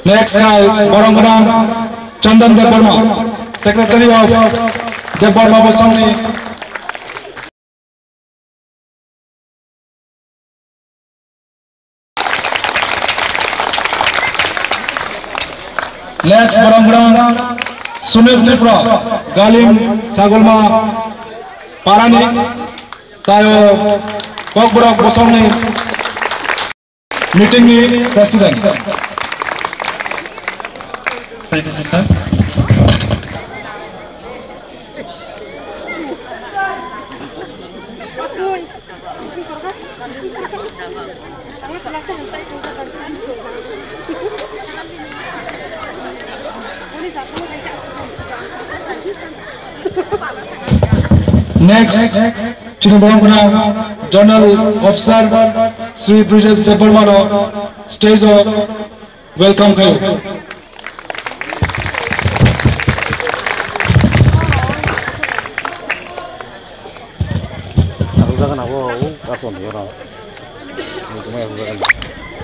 Next guy, Barangaram Chandan Debarma, Secretary of Debarma Bosangli. Next, Barangaram Sunil Tripura, Galim Sagulma Parani, Tayo Kokbura Bosangli, meeting President. Thank you, sir. Next, Chinubangana Journal Officer Sri Bridges Deparmano, stage of welcome kayo.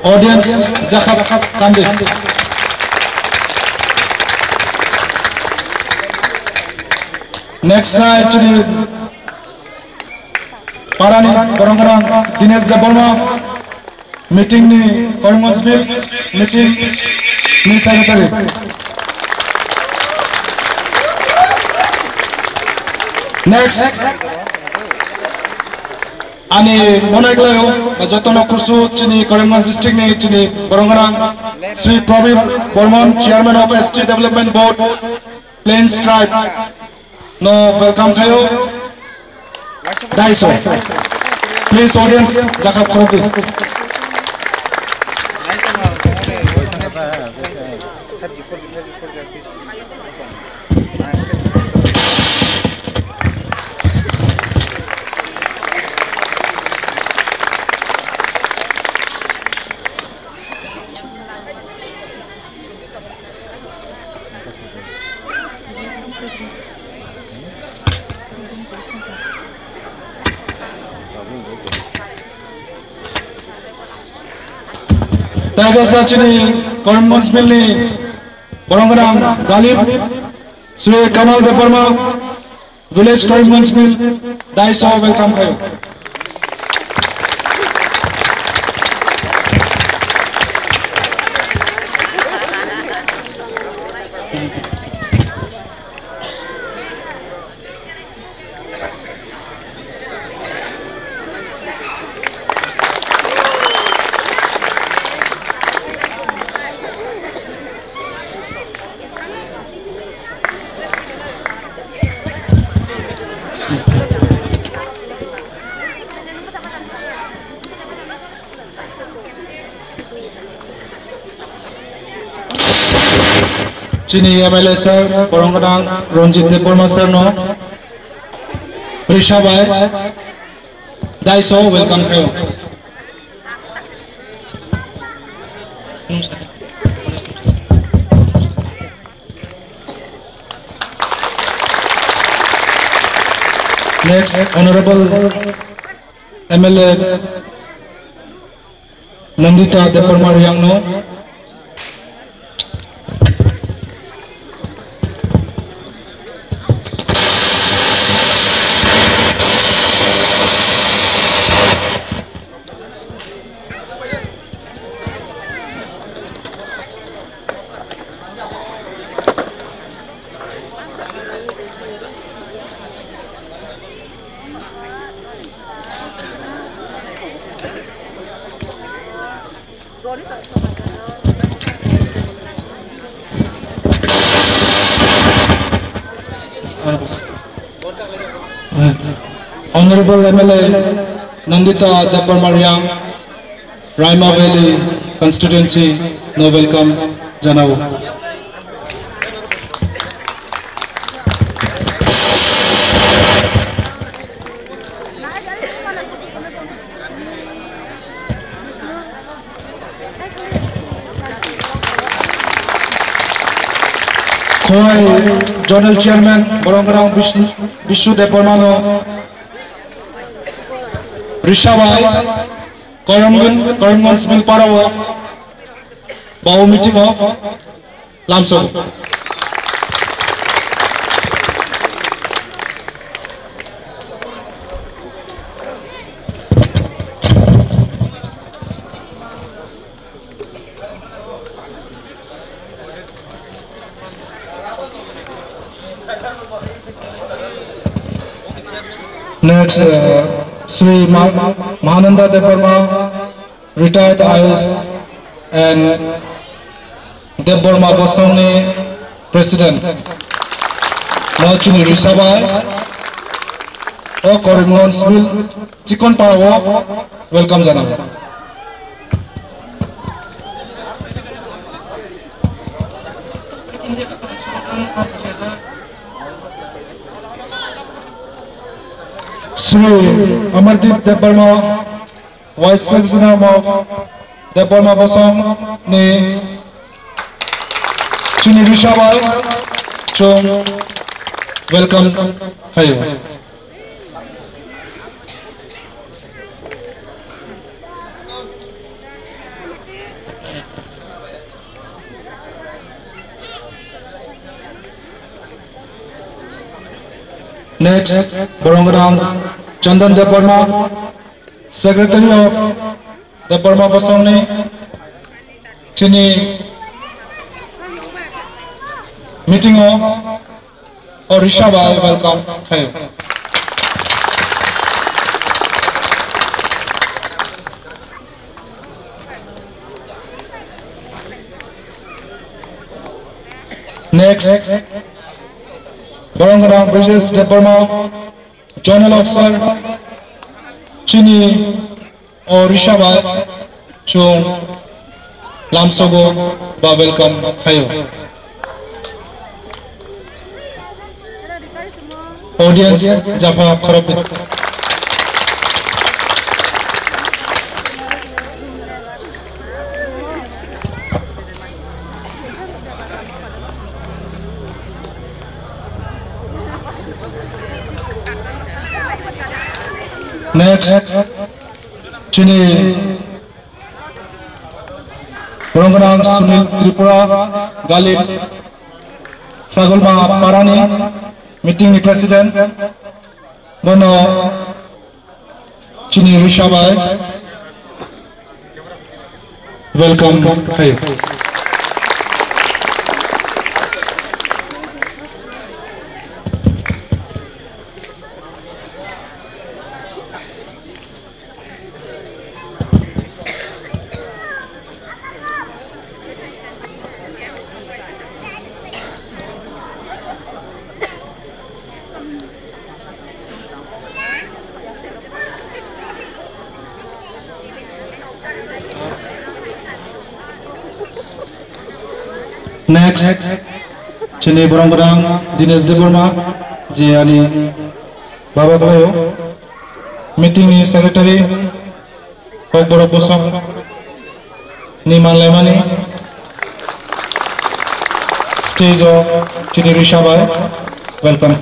Audience Jakab Kandi. Next guy actually Parani Barangarang Dinesh Debarma meeting ni Kormansville meeting ni secretary. Next Ani Monaglayo, Jatono Kursu, Chini, Karimgঞ্জ district ni Chini, Barangarang, Sri Praveen Burman, Chairman of ST Development Board, Plains Tribe. No, welcome kayo. Daiso. Please audience, Jakab Krobi. Tagasa Chini, Kormansville ni Barangarang, Galib, Sri Kamal Debarma, Village Kormansville, Daiso, welcome kayo. Chini MLA sir, Barangarang, Ranjit Debarma sir no, Risha Bhai, Daiso, welcome kayo. Next, Honorable MLA Nandita Debarma Riang no. Honorable MLA Nandita Debarma Riang, Raima Valley constituency, no welcome Janavu. Khoi Journal Chairman Barangarang Bishu Debarmano, Risha Bhai, Karimgঞ্জ Parawa, Bao meeting of Lamsong. Next, Sri Mahananda Devarma, retired IAS, and Devarma Bosongni, President. Machini Rishabai, O Korimons will Chikon Parawo, welcome Janam. Sri Amardeep Devarma, Vice President of Devarma Bosong, ne Chini Rishabai, Chong, welcome, Hayo. Next, Borongrang Chandan Devarma, Secretary of Devarma Bosongni, Chini meeting of Rishabai, welcome. Hayo. Next, Borongrang Bridges Devarma, Journal Officer, Chini or Rishabai, Chung Lamsogo, ba welcome, Hayo. Audience, Jaffa Kharab. Next, Chini Borongrang Sunil Tripura, Galip Sagulma Parani, meeting President, Bono Chini Rishabai, welcome. Hayo. Next, Chini Borongrang Dinesh Devarma, Jiani Baba Bhayo, meeting Secretary of Boro Bosong, Niman Lemani, stage of Chini Rishabai, welcome.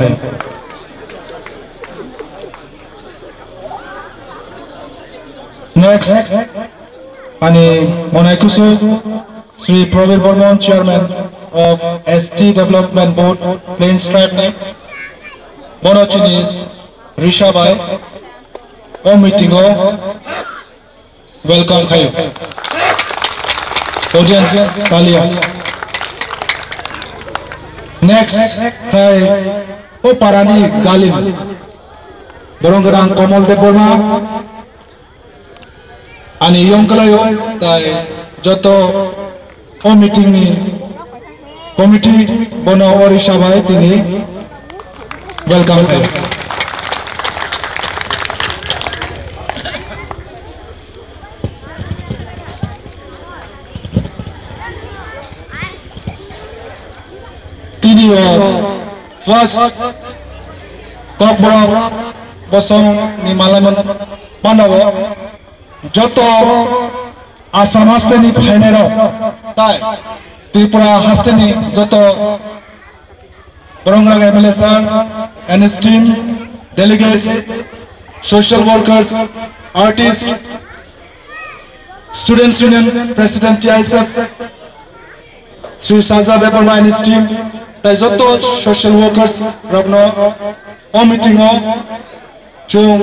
Next, Ani Monaikusu, Sri Pravir Burman, Chairman of ST Development Board, Plain Stripe Neck, Bonochinis, Rishabai, Omitingo, welcome Khayo. Audience, Talia. Next, Khai O Parani Galim, Borongrang Komal Devarma, Ani Yonkalayo, Tai Joto O meeting committee Bono Rishabai, Tini, welcome. Tini first Kokboro Bosong ni Malaman Panawo Joto Assam Hasteni Phainero, Tai Tripura Hasteni Joto Borongrang MLA sir and his team, delegates, social workers, artists, Students Union President TISF, Sri Saja Deparma and his team, tai joto social workers rabno o meeting o chung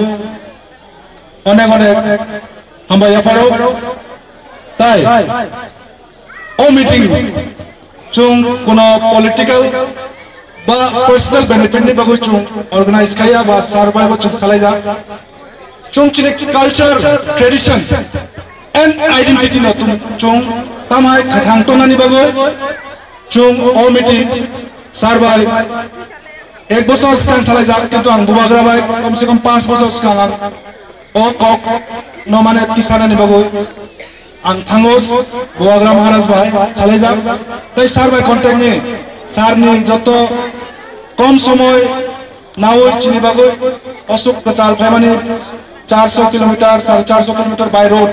onek hambai afaro tai o meeting chung kono political ba personal benefit ni bagoi chung organize kaya ba survive chung salai ja chung chine culture tradition and identity na chung tamai khathang to nani bagoi chung o meeting survive ek bosor sekarang salai ja kintu ang bubagra bai komse kom 5 bosor sekarang o kok no mane tisana ni bagoi ang thangos bubagra maharaj bai salai ja tai survive contact ni sar ni joto कम समय नावई चिनी बागोई अशोक कचाल फाइमानी 400 kilometre 450 kilometre by road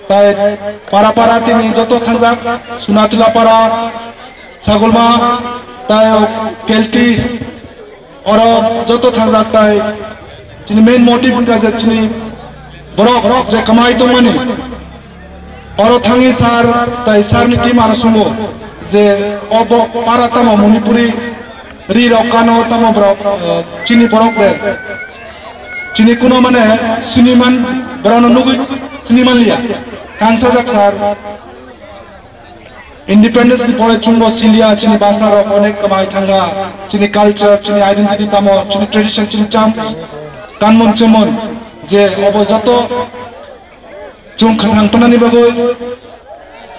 ताई पारा पारा तिनी जतो थांजाक सुनातुला पारा सागुलमा ताई केल्टी और जतो थांजाक ताई चिनी मेन मोटिव उनका जे चिनी बरक जे कमाई तो मनी और थांगी सार ताई सार नि टीम आरो सुंगो जे अब पारा तमा Manipuri ri rokano tamo brok chini borok de chini kuno mane siniman brano nugui siniman liya kangsa jak sar independence di pore chungbo silia chini basa rok onek kamai thanga chini culture chini identity tamo chini tradition chini cham kanmon chemon je obo joto chung khathang tonani bagoi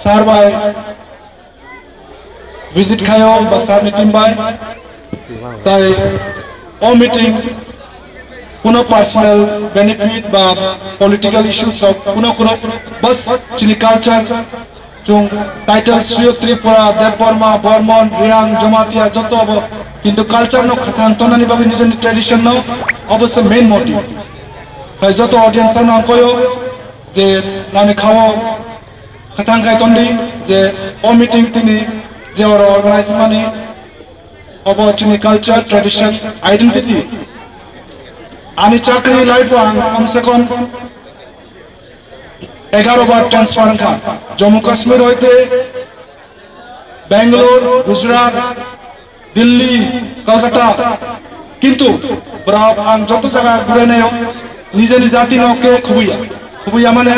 sar bai visit khayo basar ni team bai তাই ও meeting কোনো personal benefit বা political issues কোনো বাস চিনি culture চুং title Shri Tripura Debbarma Barman Reang Jamatia যত of কিন্তু culture ন খাতাং তনানি বাবি নিজের tradition ন অবশ্য মেইন মোটিভ তাই যত অডিয়েন্স ন কয়ো যে নানি খাওয়া খাতাং খাই তন্দি যে ও মিটিং তিনি যে অর্গানাইজ মানি about chini culture, tradition, identity. Ani chakri life ang se kom 11 bar transfer ka Jammu Kashmir hoite Bangalore, Gujarat, Delhi, Kolkata. Kintu brab ang joto jaga gure nayo nije ni jati no ke khubuya mane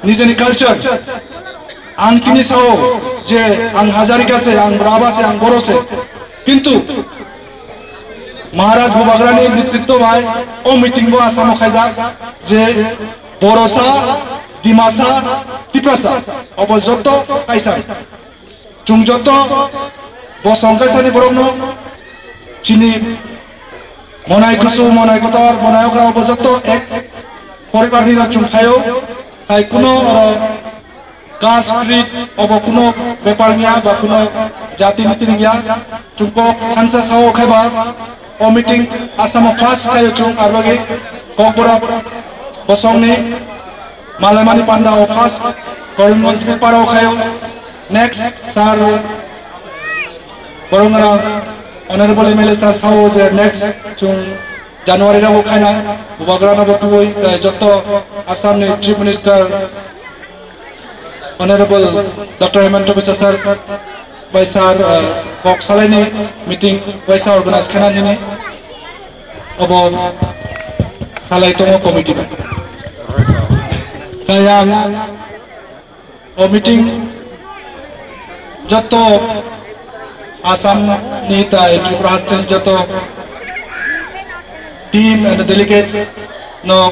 nije ni culture. Ang tini sao je ang Hazarika se ang Brava se ang Boro se किंतु महाराज बुबाग्रानी नेतृत्व भाई ओ meeting बो आसाम खाइजा जे बोरोसा दिमासा तिप्रासा अब जतो काइसा चुं जतो बो संकाइसानी बरमनो चिनी मनाय कुसु मनाय कतर मनायकरा अब जतो एक परिवारनि ना चुं खायो खाइ कुनो और कास्ट क्रीड अब कुनो व्यापार निया बा कुनो जाति नीति निया चुंको खानसा साओ खाइबा ओ मीटिंग आसाम फास्ट खायो चुं आरबागे कोकरा बसंगनि मालामानि पांडा ओ फास्ट करिमगंज में पारो खायो नेक्स्ट सार बरंगरा ऑनरेबल एमएलए सार साओ जे नेक्स्ट चुं जनवरी रागो खाइना बुबाग्रा ना बतुई जतो आसाम नि chief minister Honorable Dr. Hemant Biswa sir, by sir Kok Salani meeting by sir organized kanan ini, about Salai Tomo committee. Kaya o meeting jato Assam nita Tripura hostel jato team and the delegates no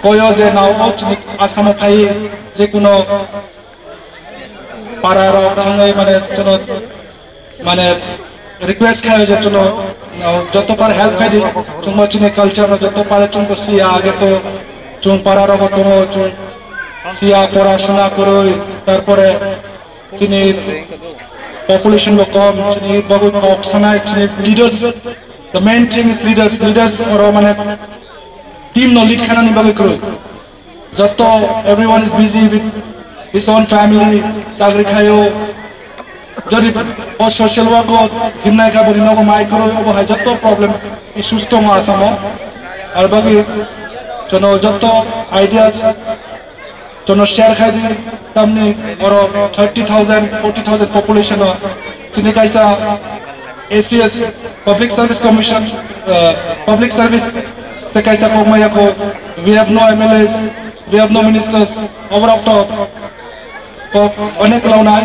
koyo je now Assam khai je kuno para rangai mane chono mane request khai je chono joto par help khai di chungmo chine culture no joto pare chungko sia age to chung para ro tomo chung sia porashona koroi tarpore chine population lo kom chine bagu kok sanai chine leaders the main thing is leaders or mane team no lead khana ni bagu koroi joto everyone is busy with his own family chakri khayo jodi o social work ko himnai ka bori no ko mai koro obo hai joto problem issues to ma asamo ar bagi chono joto ideas jono share khai di tamni oro 30,000 40,000 population chini kaisa ACS Public Service Commission public service se kaisa komaya ko we have no MLAs we have no ministers over up top onek launai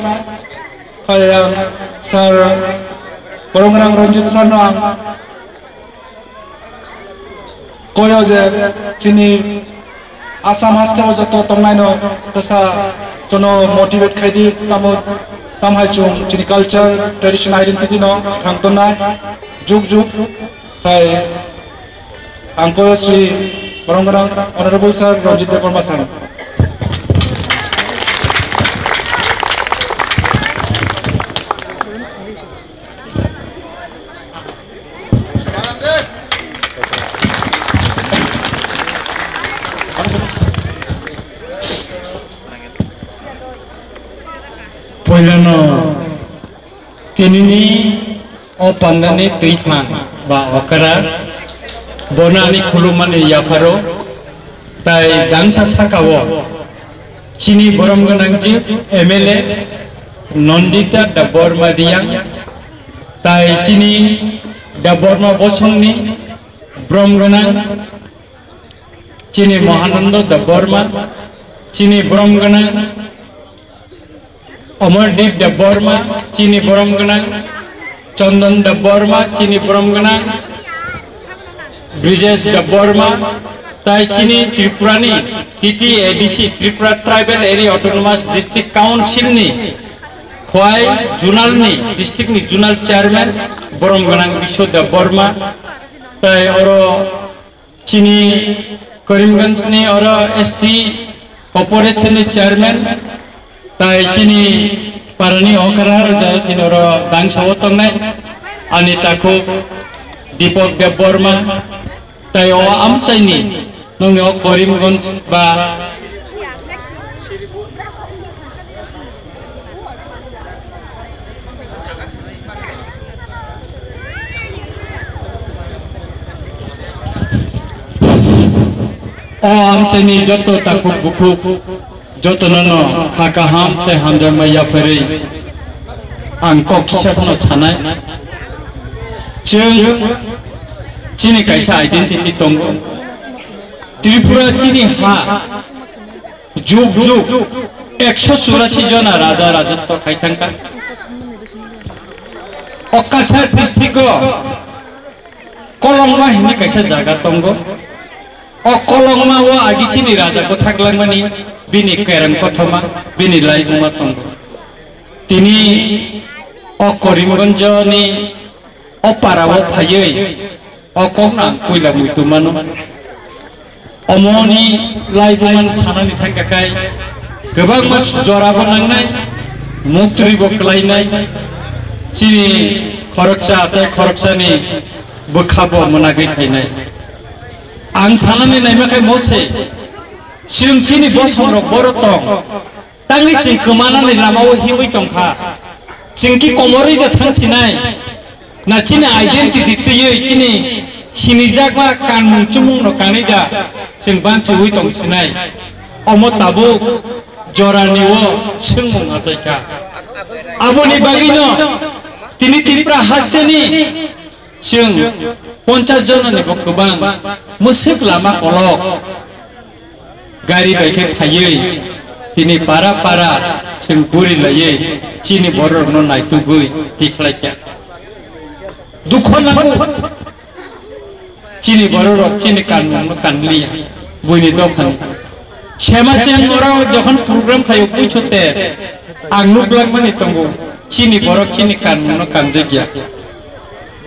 kaya sir Borongrang Ranjit sir nang koyo je chini Assam hasteo joto tongnai no kasa jono motivate khai di tamhai chung chini culture tradition identity no thangtonai juk khai angko Sri Borongrang Honorable Sir Ranjit Devarma sir. Poilano tinini o pandani tuikhang ba okara bonani khulumani yaparo tai dangsa sakawo chini boromganangji MLA Nondita Daborma Diyang tai sini Daborma Bosongni Bromganang chini Mahanando Daborma chini Bromganang Amardeep Daborma chini Bromganang Chandan Daborma chini Bromganang Brijesh Daborma tai chini Tripurani TTADC Tripura Tribal Area Autonomous District Council ni Khwai Junal ni district ni Junal Chairman Bromganang Bisho Daborma tai oro chini Karimganj ni oro ST Corporation ni Chairman tai sini parani okarar jadi oro dang sawotong nai Anita ko Dipok Deborma tai o amchai ni nong o Karimganj ba o amchai ni joto takuk buku joto nono hakaham te hamjar maya peri angko kisah no sanai ceng chini kaisa identity tonggo Tripura chini ha juk 184 jona raja rajatwa khaitangka Okasar district Kolongma hini kaisa jaga tonggo o Kolongma wo agi chini raja ko thaklangmani bini kerem kothoma bini laibuma tonggo tini o Karimganj ni o parawo phayei o kongnang kuila muitumano omoni laibuman chanani thangkakai gobang mas jorabo nangnai muktribo klainai chini khoroksa tai khoroksani bokhabo monagai khainai ang sanani naimakai mose chini bosongrok borotong tangi sing kemanani lamawo hiwi tongkha chingki komori da thangsinai na chini identity tiyei chini jagma kanmung chumung no kanida sing banchi hui tongsinai omo tabu jorani wo chungmung asaika aboni bagino tini Tripura hasteni sing 50 jonani bokobang musik lama kolok gari baike phayei tini para sing guri layei chini boror no nai tugui tiklaika dukho nangu chini boror chini kanmung no kanliya buini dophan shema cheng orao jokhon program khayo puchote angnuk lagmani tongo chini borok chini kanmung no kanjegya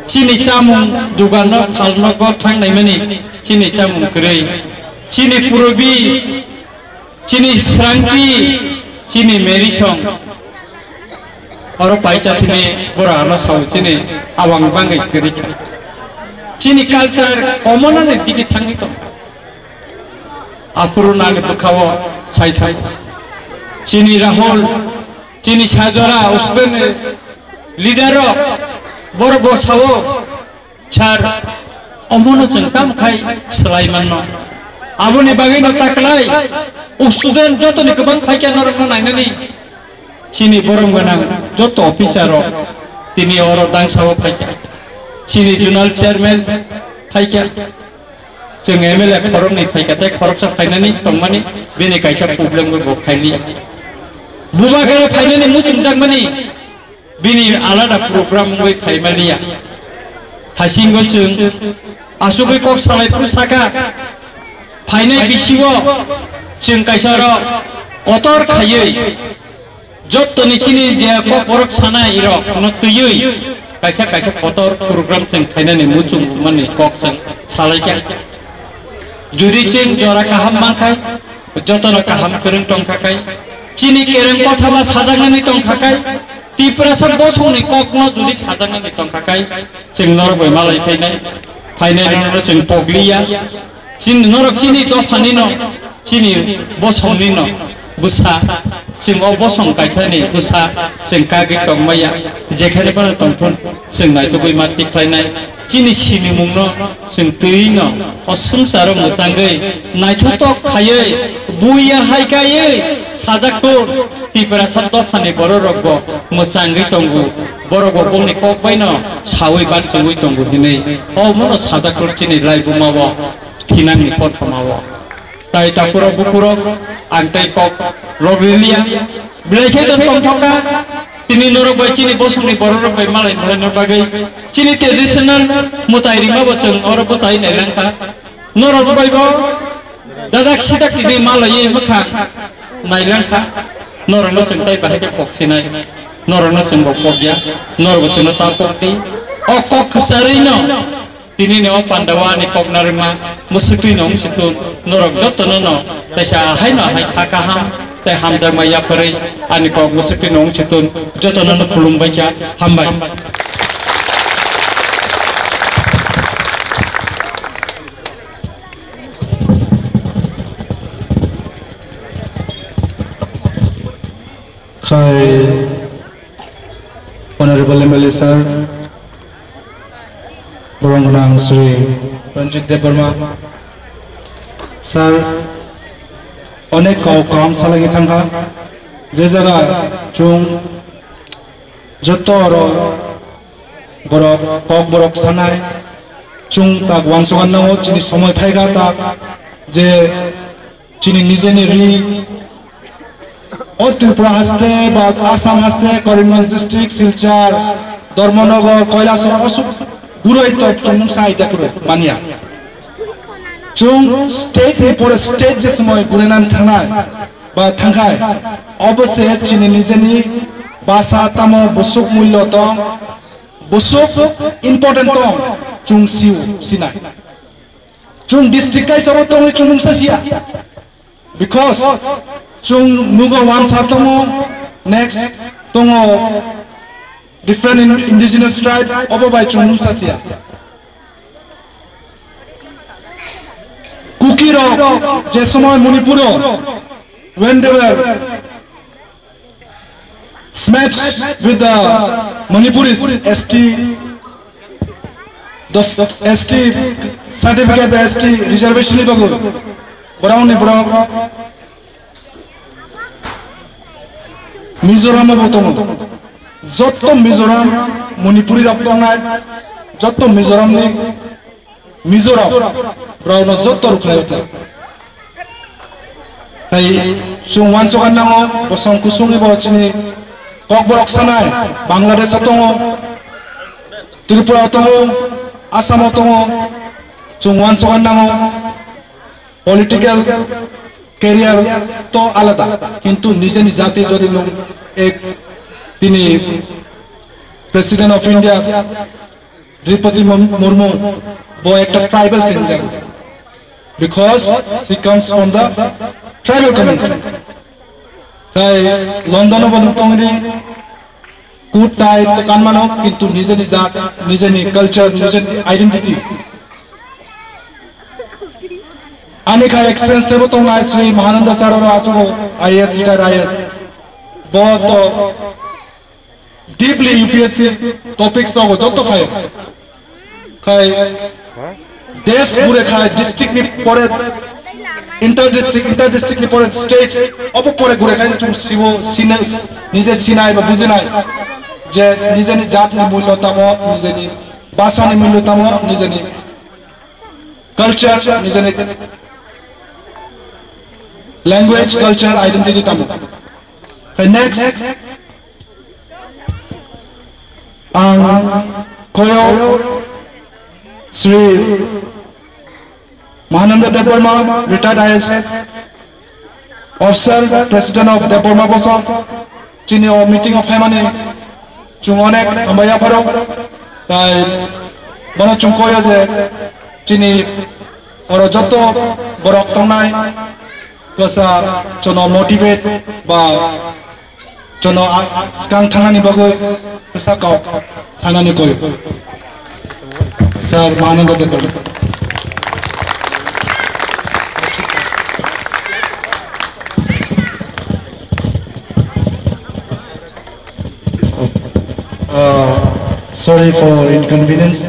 chini chamung dugano phalno go thangnai mani chini chamung krei chini purobi chini srangti chini merisong oro paicha thini borano sau chini awang bangai krei chini culture common diki thangi to apuruna ni bukhawo saithai chini Rahul chini Sajora usben leader bor bosawo char omono jengkam khai Sulaiman no aboni bagi no taklai student joto ni kebang phaikya norok nainani sini borong ganang joto officer tini oro dang sawo phaikya sini junal chairman phaikya जों MLA खरम नि फैकाते खरकसा फाइनानि तंमानि बेनि कायसा problem गो फाइनि बुबागरा फाइनानि मुसुमजागमानि बेनि आलादा programme गय फाइमानिया हासिंगो जों आसुगै कक सालायपुर साका फाइनाय बिसिवो जों कायसार Qatar खायै जत्तनि चिनि जे कक बरक सानाय इरो न तुयै कायसा कायसा कतर प्रग्राम जों फाइनानि मुसुम मानि कक जों सालायका जुदी चिन जरा kaham mangkai jotono kaham kereng tongkakai cini kereng kota mas sadangnani tongkakai tiprasa bosoni kokno judi sadangnani tongkakai cing norok bai malai fainai norok cing poglia cin norok cini to fanino cini bosonino busa cing o bosong kaisani busa cing kagi tongmaya jekhane pana tongpon cing nai to bai mati fainai cini sini mungno sing tuino o sungsaro musangai naithotok khayei buya haikayei sajaktor tipra satto phani bororogbo musangai tongu borogo bongni kokbaino sawi ban chungui tongu hinei o mono sajaktor cini laibumabo thinani kothamawo tai tapuro bukuro antai kok roglilia blekhe don tongthoka tini norok bai cini bosongni bororok bai malai bhainor bagai cini traditional mutai ringma bosong oro bosai nai langka norok bai bo dadak sidak tini malai makha nai langka norok no sing tai bahai ke kok sinai norok no sing bok ya norok bosong ta kokti o kok sarino tini ne o pandawa ni kok narima musutui no musutun norok jotono no taisa hai no hai khakaham te hamdar maya pare ani ko musuki nong chitun jotono pulum baikya hambai Hi, Honorable MLA sir, Borongranang Sri Ranjit Debarma sir. অনেক কাম সালাগি থাকা যে জায়গা চুং যত বরক cock বরক সানায় চুং তাক ওয়াংসগান নাও চিনি সময় ফাইগা তাক যে চিনি নিজেনি রি ও ত্রিপুরা হাসতে বা আসাম হাসতে করিমগঞ্জ ডিস্ট্রিক্ট শিলচর ধর্মনগর কৈলাসর অসুখ গুরুই তো চুং সাইদা করে মানিয়া chung state ni pore state je samoy gurenan thangnai ba thangkai obose chini nijeni basa tamo busuk mullo tong busuk important tong chung siu sinai chung district kai sabo tong chung sasia because chung nugo wan satomo next tongo different indigenous tribe obo by chung sasia Kukiro, Jesumoy Manipuro, when they were smashed with the Manipuris ST, the ST certificate, ST reservation, Brown, Mizoram Botomo, Zotto Mizoram, Manipuri Raptonai, Jotto Mizoram, Mizoram. Brown Zotor Clayota. Hey, Sung Wansogan Nango, Bosong Kusungi Bochini, Kokborok Sanai, Bangladesh Otongo, Tripura Otongo, Assam Otongo, Sung Wansogan Nango, political career to alada, Kintu Nijani Zati Jodinum, Tini President of India, Dripati Murmu, boy একটা tribal Sinjar. Because she comes from the tribal community. তাই London বলতোংদি কুটাই তো কানমানো কিন্তু নিজেনি জাত নিজেনি culture নিজেনি identity Anika experience দেব তো নাই শ্রী মহানন্দ স্যারর আছো is retired is বহুত deeply UPSC topics of যত ফাই খাই দেশ পুরে খায় ডিস্ট্রিক্ট নি পরে inter district ni pore states opo pore gure khai chung sibo sina nije sinai ba bujinai je nije ni jat ni mulya tamo nije ni bhasha ni mulya tamo nije ni culture nije ni language culture identity tamo. Next koyo Sri Mahananda Dev Burma, retired IAS officer, president of Dev Burma Bosok, chini o meeting of Haimani, chung onek ambaya pharo, tai bono chung koyo je chini oro joto borok tongnai, kasa chono motivate ba chono skang thangani bagoy kasa kau sanani koyo. Sir Mahananda Dev Burma. Sorry for inconvenience.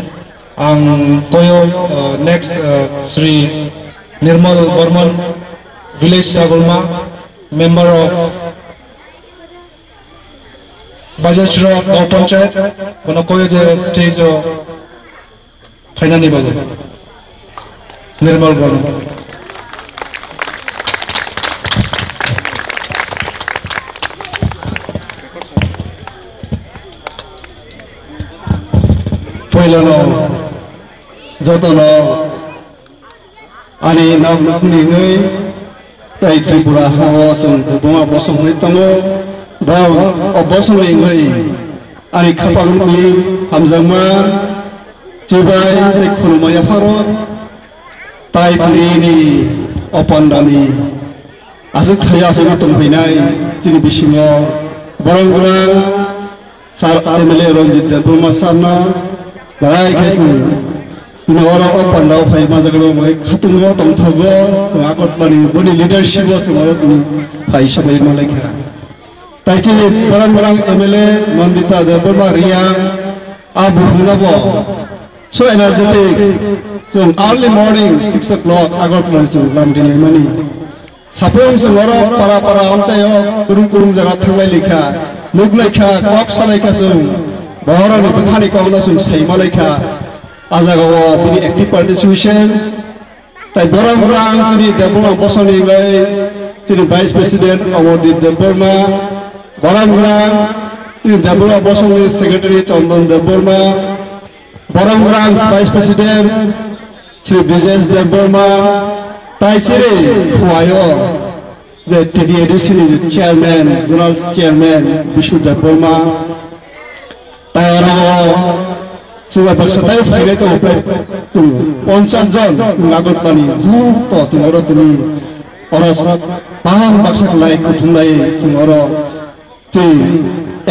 Koyo next Sri Nirmal Burman, village Sagulma, member of Bajachura Gaon Panchayat. Kono koyo je stage o finally bago. Nirmal Burman. Poilono, Zotono, Ani Navnui, Sai Tripura, Hawasum, the Boma Bosom Litango, Brown, or Bosom Lingley, Ani Kapalumi, Hamzama, Chibai, the Kulmaya Faro, Tai Turini, Opandani, Azutayasamatum Pinai, Tinibishimo, Borangran, Sar Emile Ronjit, the Burma Sana. Bagai kesu, ini orang open dah, pay masa kalau mereka ketunggah tongthogo, semangat lani, boni leadership was semangat ini, pay sebaik mereka. Tapi barang-barang MLA, Mandita, Dev Burma, Riang, Abu Hungabo, so energetic, so early morning 6 o'clock, agar tulen so lamdi lemani. Sapong semua para orang saya kurung jaga thangai leka, mug leka, kok salai kasung. Bahwa ni petani kau nasum saya Malaysia, azago bini active participations, tapi orang-orang sini Dev Burma bosan ini, sini Vice President award di Dev Burma, orang-orang sini Dev Burma bosan ini Secretary Chandan Dev Burma, orang-orang Vice President sini Business Dev Burma, tapi sini Huayo, the TDADC ni Chairman, General Chairman Bishu Dev Burma. Semua bangsa tahu fikir itu ponsel jon ngagut lani, zuto semua orang ini orang paham bangsa lain kutung lain semua orang tu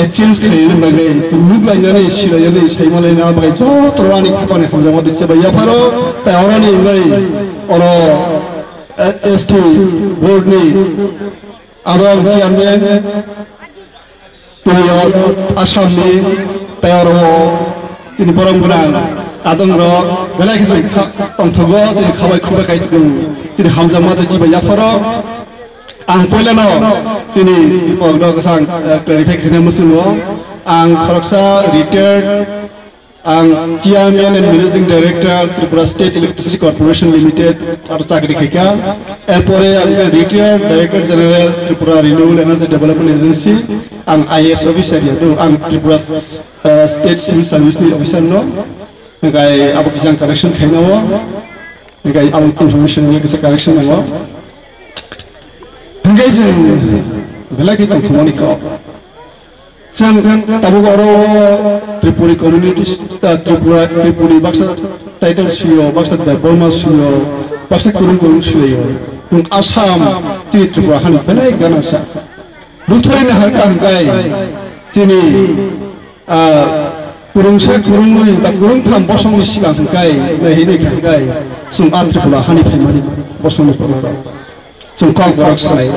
exchange kaya bagai tu mungkin ni sila ni saya malah ni bagai jauh terlalu ni kapan ni hamzah mati sebab ya paro tapi orang ni bagai orang ST board ni ada chairman tu yang asam ni Pero ini barang-barang adang ro, belai kisah tongthogo, jadi khabai khabai kais pun, jadi hamzah mata jiba ya faro, pola no, sini pogdo kesang clarify kena musim lo, kharaksa retired, Chairman and Managing Director Tripura State Electricity Corporation Limited harus চাকরি খেকা এরপরে আমি retired director general Tripura renewable energy development agency আং IAS officer ya tu ang Tripura State Civil Service ni officer no ngai abu kisang correction khaina wo ngai abu information ni kisa correction no ngai jeng belagi tu thumani ko Sang tabu goro Tripuri community Tripuri baksa title suyo baksa Dev Burma suyo baksa kurung suyo tung Assam cini Tripura han belai gana sa luthari na harka hangkai cini kurung lui ba kurung tham bosong ni sigang hangkai hini hangkai sung Tripura hani family bosong ni pura sung kong borak sanai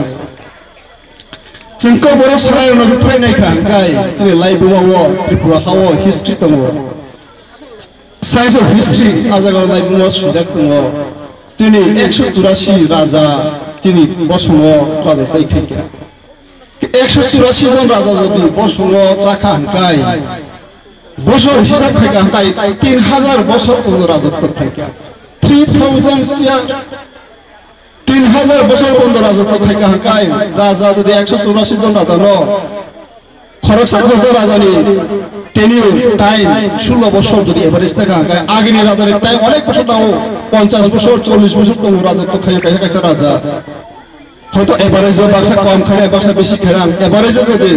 Jengkau borak sarai orang Tripura ni kan, gay, jadi live bawa Tripura hawa history tamu, science of history, aja kalau live bawa sujak tamu, তিনি 184 রাজা তিনি বসঙ্গ রাজা সাইখাইকা 184 জন রাজা যদি বসঙ্গ চাকা হাঙ্কাই বছর হিসাব খাইকা হাঙ্কাই 3000 বছর পর্যন্ত রাজত্ব খাইকা 3000 ইয়ার 3000 বছর পর্যন্ত রাজত্ব খাইকা হাঙ্কাই রাজা যদি 184 জন রাজা ন খরচা খরচা রাজানি টেনিউর টাইম 16 বছর যদি এভারেজ থাকা হাঙ্কাই আগের রাজার টাইম অনেক বছর নাও 50 বছর 40 বছর পর্যন্ত রাজত্ব খাইকা কাইসা রাজা হয়তো এভারেজে বাক্সা কম খায় বাক্সা বেশি খারাম এভারেজে যদি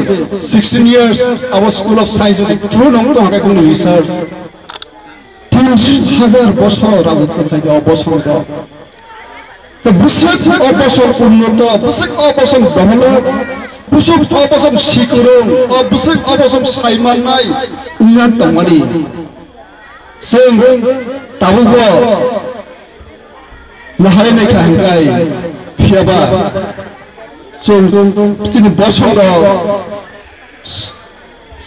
16 years our school of science যদি ট্রু নং তো হাঙ্কাই কোনো রিসার্চ 3000 বছর রাজত্ব থাকে অবসঙ্গ তো বুসক অবসর উন্নত বুসক অবসর ডেভেলপ বুসক অবসর শিকরং বুসক অবসর সাইমান নাই উন্নয়ন তমানি जों दाबो नाहाय नायखा हांगाय फियाबा जों दिनै बसंगाव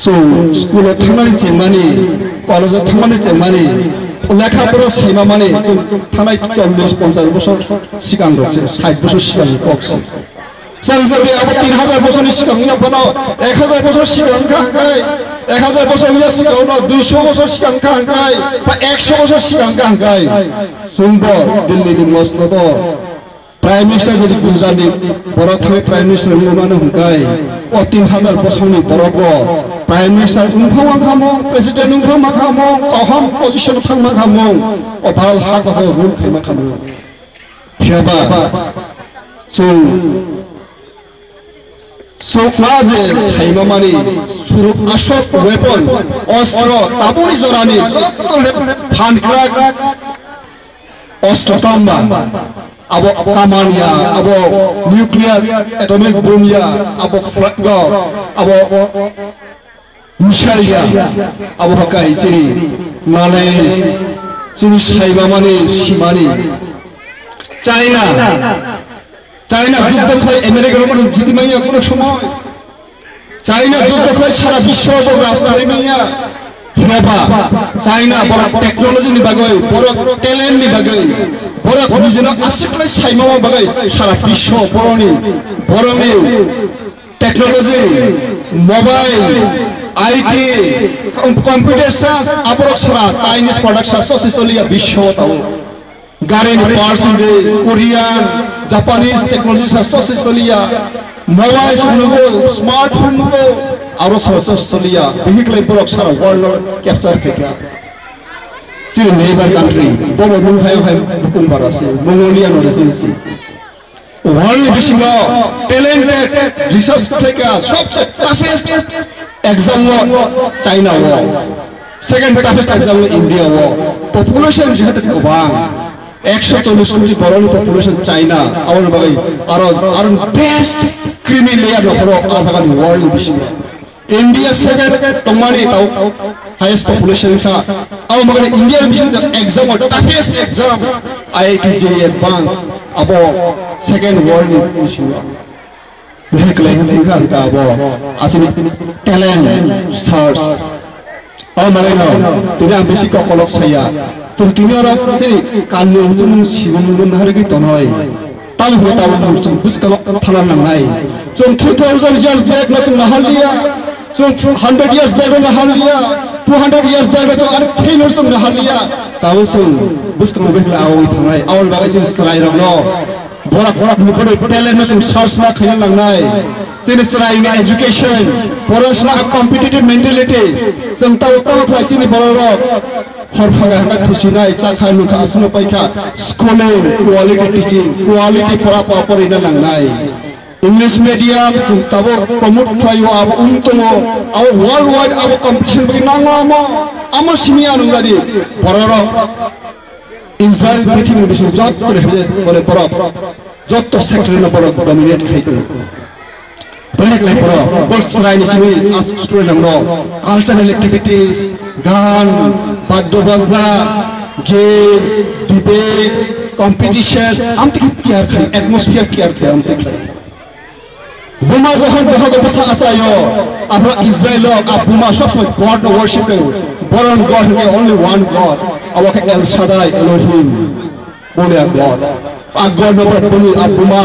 जों स्कुलाव थांनानै जेंनानि कलेजाव थांनानै जेंनानि लेखाफोराव सायमामानि जों थांनाय 40-50 बोसोर सिगां रचे 60 बोसोर सिगांनि कक्सि जों जुदि अब 3000 बोसोरनि सिगांनि अपनाव 1000 बोसोर सिगां हांगाय 1000 बोसोरनि सिगाङाव 200 बोसोर सिगां हांगाय बा 100 बोसोर सिगां हांगाय जोंबो दिल्लीनि मस्जिदाव प्राइम मिनिस्टार যদি গুজরাটনি বড় থামে প্রাইম মিনিস্টার মুমানো হুকাই ও 3000 বছরনি বড়ব প্রাইম মিনিস্টার উনফামা খামো প্রেসিডেন্ট উনফামা খামো কহম পজিশন থামা খামো ও ভারত হাকত রুল খামা খামো ফিয়াবা সোফাজে সাইমামানি সুরুপ আসক ওয়েপন অস্ত্র তাবুরি জরানি যত ফানকরা অস্ত্রতম্বা abo kamania abo nuclear atomic bomb ya abo flaggo abo missile ya abo hakai sini Malaysia sini saibamani simani China যুদ্ধ হয় আমেরিকার উপর জিতি মাইয়া কোন সময় চায়না যুদ্ধ হয় সারা বিশ্ব উপর রাষ্ট্র মাইয়া ফিরাবা চায়না বড় টেকনোলজি নি বাগৈ বড় ট্যালেন্ট নি বাগৈ বড় নিজের আশিকলাই সাইমাও বাগৈ সারা বিশ্ব বড়নি বড়নি technology mobile IT computer science আপর সারা চাইনিজ প্রোডাক্ট সসি চলিয়া বিশ্ব তাও গাড়ির পার্টস দে কোরিয়ান জাপানিজ টেকনোলজি সসি চলিয়া মোবাইল চলবো স্মার্টফোন গো আরো সসি চলিয়া ভেহিকল বড় সারা ওয়ার্ল্ড ক্যাপচার খেকা চিন নেইবার কান্ট্রি বড় মুহাই হাই বুকুমবার আছে মঙ্গোলিয়া নরেসিনসি ওয়ার্ল্ড বিশিং ট্যালেন্টেড রিসার্চ থেকে সবচেয়ে টাফেস্ট এক্সাম চাইনা ওয়ার সেকেন্ড টাফেস্ট এক্সাম ইন্ডিয়া ওয়ার পপুলেশন যেহেতু গোবাং 140 কোটি বড় পপুলেশন চাইনা আমার বাগাই আর বেস্ট ক্রিমি লেয়ার নহর আজাগানি ওয়ার্ল্ড বিশিং India second tomani tau highest population ka aw magana India mission exam or toughest exam IIT JEE advance abo second world mission vehicle ka abo asini talent search aw magana tida basic kolok saya jung tinora jeni kannu jung sigun harigi tonoi tal hota jung buskalo thalan nangai jung 2000 years back na sung nahaliya so 100 years back on Nahaliya 200 years back so ar failure sung Nahaliya saw sung buskam behla awi thangai awal bagai sin strai rogno borak bore talent sung search ma khayal langnai sin strai in education porashna competitive mentality sung taw khlai chini borok horphaga hanga thusinai chakha nukha asno paikha schooling quality teaching quality pora ina langnai English medium jung tabo promote khayo abo untomo abo worldwide abo competition bagi nangamo amo simia nungradi bororo Israel prithibi bisho jotto rehbe bole poro jotto sector na poro dominate khaito benek lai poro bolsrai ni chimi as student nangro cultural activities gan baddo bajna games debate competitions amti tiar khai atmosphere tiar khai amti khai Buma যখন বহগ বসা আসায়ো আমরা Israel বুমা সবসময় God worship বরং God কে only one God আওয়াকে El Shaddai Elohim Only a God. A God number Puni Abuma,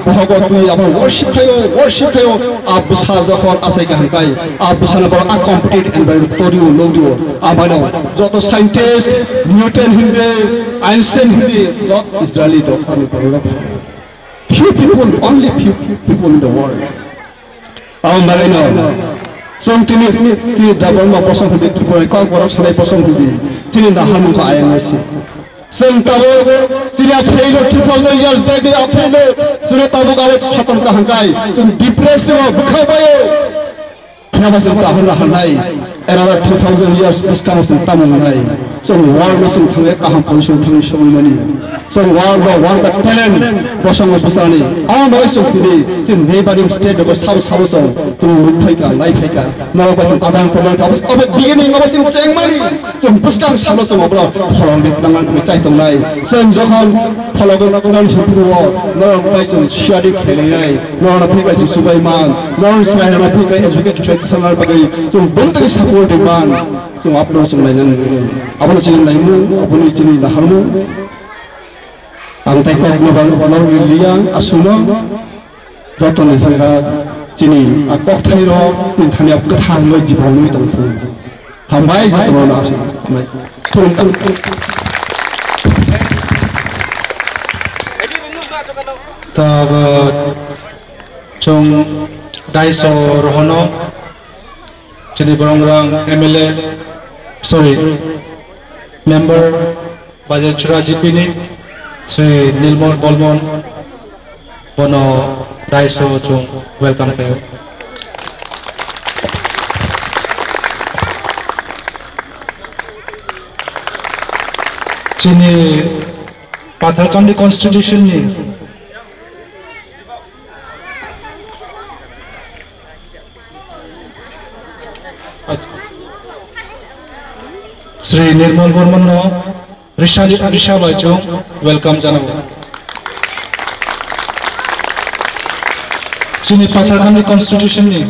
Bohogotui, about worship Kayo, Abusal the Hot Asakankai, Abusanaba, a complete and very Torio, Lodio, Amano, Zoto scientist, Newton Hindi, Einstein Hindi, Zot Israeli, few people, only few people in the world. Some tini double ma person who did to call for us, person who did. Tini the Hanuka IMSC. Some Tabo, Syria failure 2000 years back, they are failure. Syria Tabuka, Satan Kahankai, some depressive Bukabayo. Kavas and Tahana Hanai, another 2000 years, this comes in Tamunai. Some war was in Tameka position to show money. Some war the talent, Boshan of Busani. All the rest of today, it's in neighboring state of South Household to Lupeka, Lifeka, now by Adam Prodanka, of the beginning of what's in money. Some Buskan Salos of Abroad, following the Taman with Titan Lai, San Johan, following the Furan War, nor by some Shadi Kelly, nor a Pika Subaiman, nor Sly and a Pika educated Sanar Bagay, some Bunta supporting man. So upload some apology Naimu, apology in the Harmu, and take off Naval Lia, Asuna, Zoton is a Chini, a cocktail in Tanya Katan, no Jibon, don't do. Hambai, Chung Daiso Rohono, Chini Barangrang MLA. Sorry, member Bajachura Jipini, Sri Nilmon Bolmon, Bono Daiso Chung, welcome to you. Chini Patharkandi Constitution ni Sri Nirmal Borman no Risha Baichung, welcome Janabu. Chini Patharkandi Constitution ni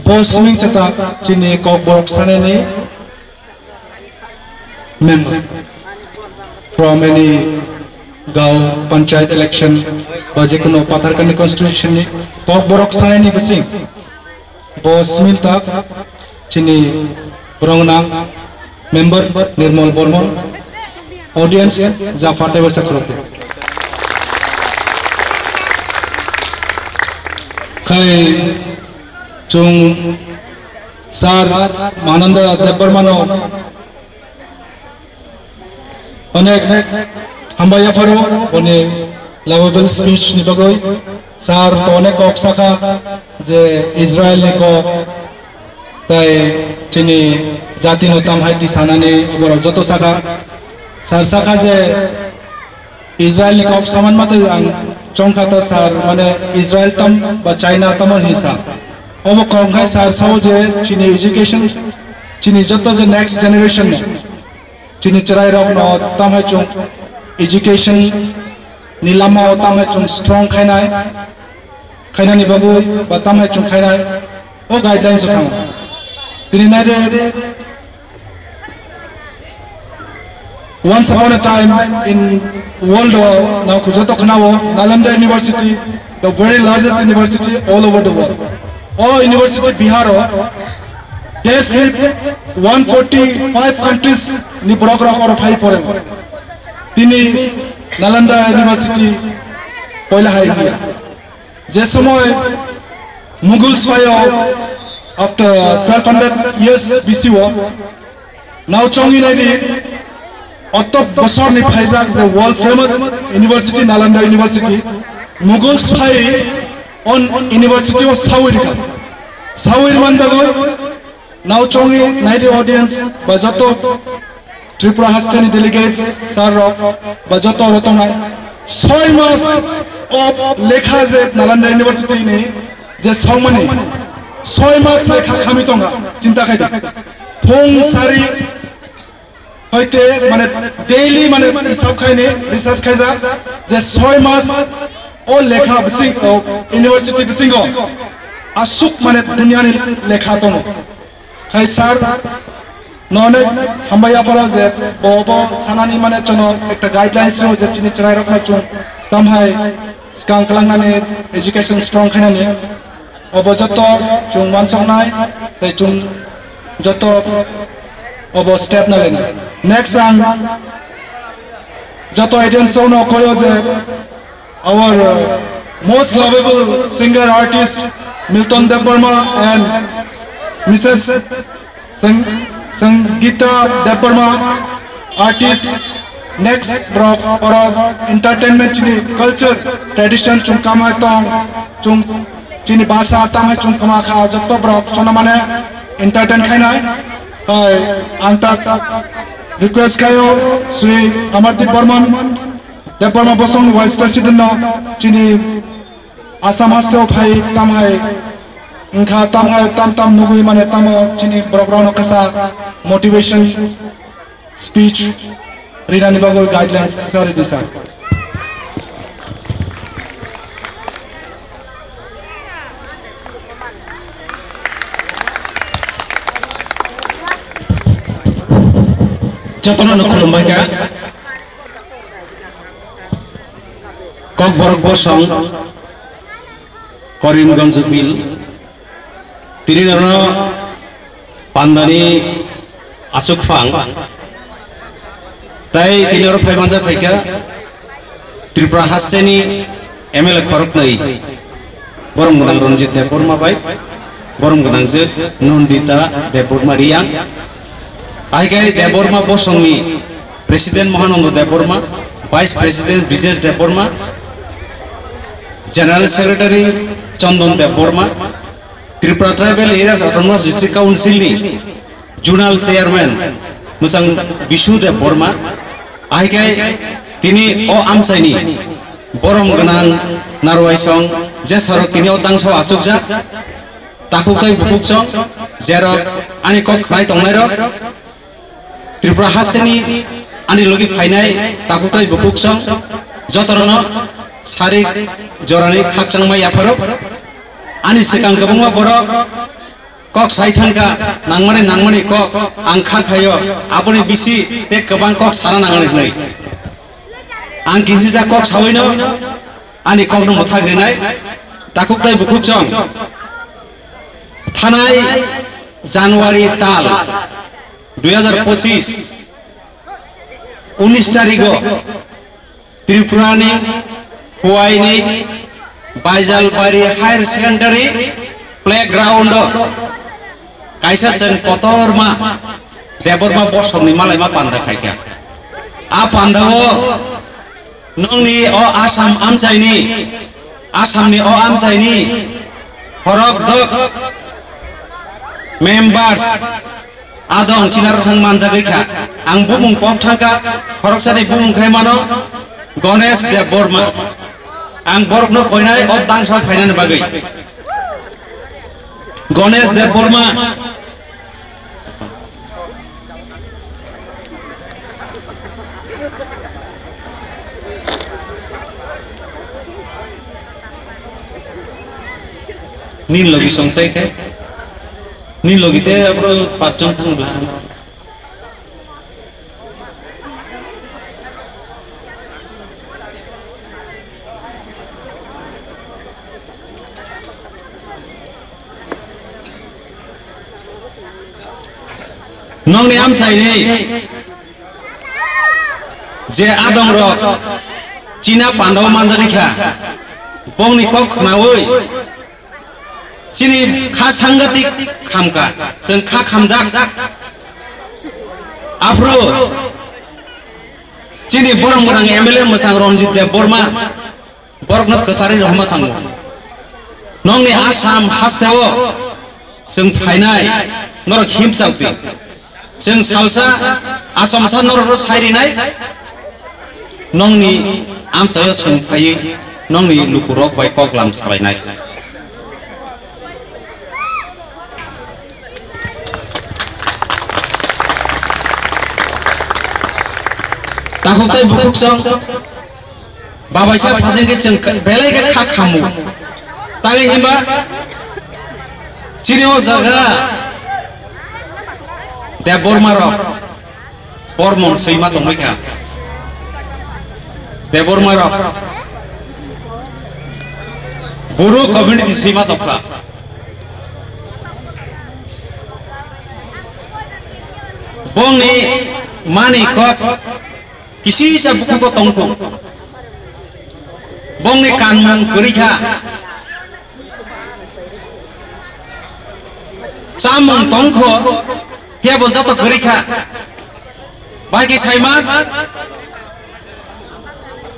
Boss Ming Chata Chini Kok Borok Sane ni member from any Gao Panchayat election Bajikuno Patharkandi Constitution ni Kok Borok Sane ni Basing Boss Ming Tak Chini Brongna member Nirmal Bormon audience Jafate Vasakrote Kai Chung Sar Mananda Debarmano Onek Hambaya Faro One lovable speech Nibagoy Sar Tone Koksaka Je Israel Niko Tai Chini Jati no tam haiti sanane obor joto saka sar saka je Israel ni kok saman mate ang chongkata sar mane Israel tam ba China tamon hisa obo kongkai sar sao je chini education chini joto je next generation ne chini charai rok no tam hai chung education ni lama tam hai chung strong khainai ni babu ba tam hai chung khainai o guidelines kham tini nade once upon a time in world war, now Nalanda University, the very largest university all over the world. All university Bihar, they sleep 145 countries ni program or high pore. Tini Nalanda University poila hai gaya. Jesamoy Mughals fire after 1200 years BC war. Now Chongi Nadi. Otto Bosor ni Faizak is a world famous university, Nalanda University. Mughals Phai on University of Sawirika. Sawir Mandago, now Chongi, 90 audience, Bajato, Tripura Hastani delegates, Sarok, Bajato Rotonai. 6 months of Lekhaze Nalanda University ni, just how many? 6 months Lekha Kamitonga, Chintakadi. Pong Sari. Hoite mane daily mane hisab khaine research khaisa je 6 mas o lekha bising university bisingo asuk mane dunia ni lekha tono khaisar नने हम्बाया फरा जे बोबो सानानि माने चनो एक guidelines जो जे चिनि चराय रखना चुं तमहाय स्कां कलांनाने education स्ट्रंग खानानि अबो जतो चुं मानसंनाय ते चुं जतो अबो स्टेप नालेन नेक्स्ट आं जतो ऑडियंस सोनो कोयो जे our most lovable singer artist Milton Debarma and Mrs. Sangeeta Debarma artist next for entertainment chini culture tradition chung kama tong chung chini bhasha tama chung kama kha jotto brok chona mane entertain khaina hai anta request kayo Sri Amardeep Barman Debarma Bosong Vice President no chini Assam Haste phai tam hai इनका तम नुगुई माने तम चिनी programme कसा motivation speech रिनानी बागो guidelines सारे दिशा जतना नखुलुमबाय का कक बरक बसं करीमगंज बिल तिरिनरनो पान्दानि आसुकफां ताई तिनिर फाइमानजा फाइका त्रिपुरा हास्टेनि एमएलए खरक नै बरम गनां रनजित देबबर्मा बाय बरम गनांजो नन्दिता देबबर्मा रियां आइगाय देबबर्मा बसंनि president Mahanand Debbarma vice president Brijesh Debbarma general secretary Chandan Debbarma Tripura Tribal Areas Autonomous District Council ni Junal Chairman Musang Bishu Debarma Aikai tini o amsaini borom ganang narwaisong jesaro tini o tangso asukja takukai bukuksong zero ani kok khai tongnai Tripura Haseni ani logi phainai takukai bukuksong jotorono sari jorani khakchangmai afaro ani sekang kabungma borok kok saithanka nangmani kok angkha khayo apuni bisi te kabang kok sara nangani nai ang kisija kok sawaino ani kok no motha grenai takuktai bukuchong thanai January tal 2025 19 tarikho Tripura ni Huai ni Baijalbari Higher Secondary Playground kaisa sen kotorma Debarma bosongni malai ma panda khaika a pandao nongni o Assam amchaini Assamni o amchaini horok dok members adong chinar hang manja gaikha ang bumung pok thangka horok sani bumung khaimano Ganesh Debarma ang borok no koinai o tangsa phainan bagai Ganesh Debarma नील लगी संगtai ke नील लगी te apro 5 jon thangla nongni amsaini je adong rok China Pandaw manjarikha bongni kok khnaoi chini kha sangatik khamka jeng kha khamjak afro chini borong borang MLA Musang Ranjit Debarma borokno kesari rahma thango nongni Assam hasteo jeng phainai norok himsakti jeng salsa Assam sa norok sairinai nongni amchayo jeng phai nongni lukurok bai koklam salainai takutai bukuksong babaisa phasengke jeng belai ke kha khamu tali himba chini o jaga Debbarma रक बर्मन सैमा दंबायखा देबरमा रक बर' community सैमा दंखा बंनि मानि cup किसी सा बुku ko tongko bong ni kanmung kerika samung tongko kia bozato kerika bagi saimat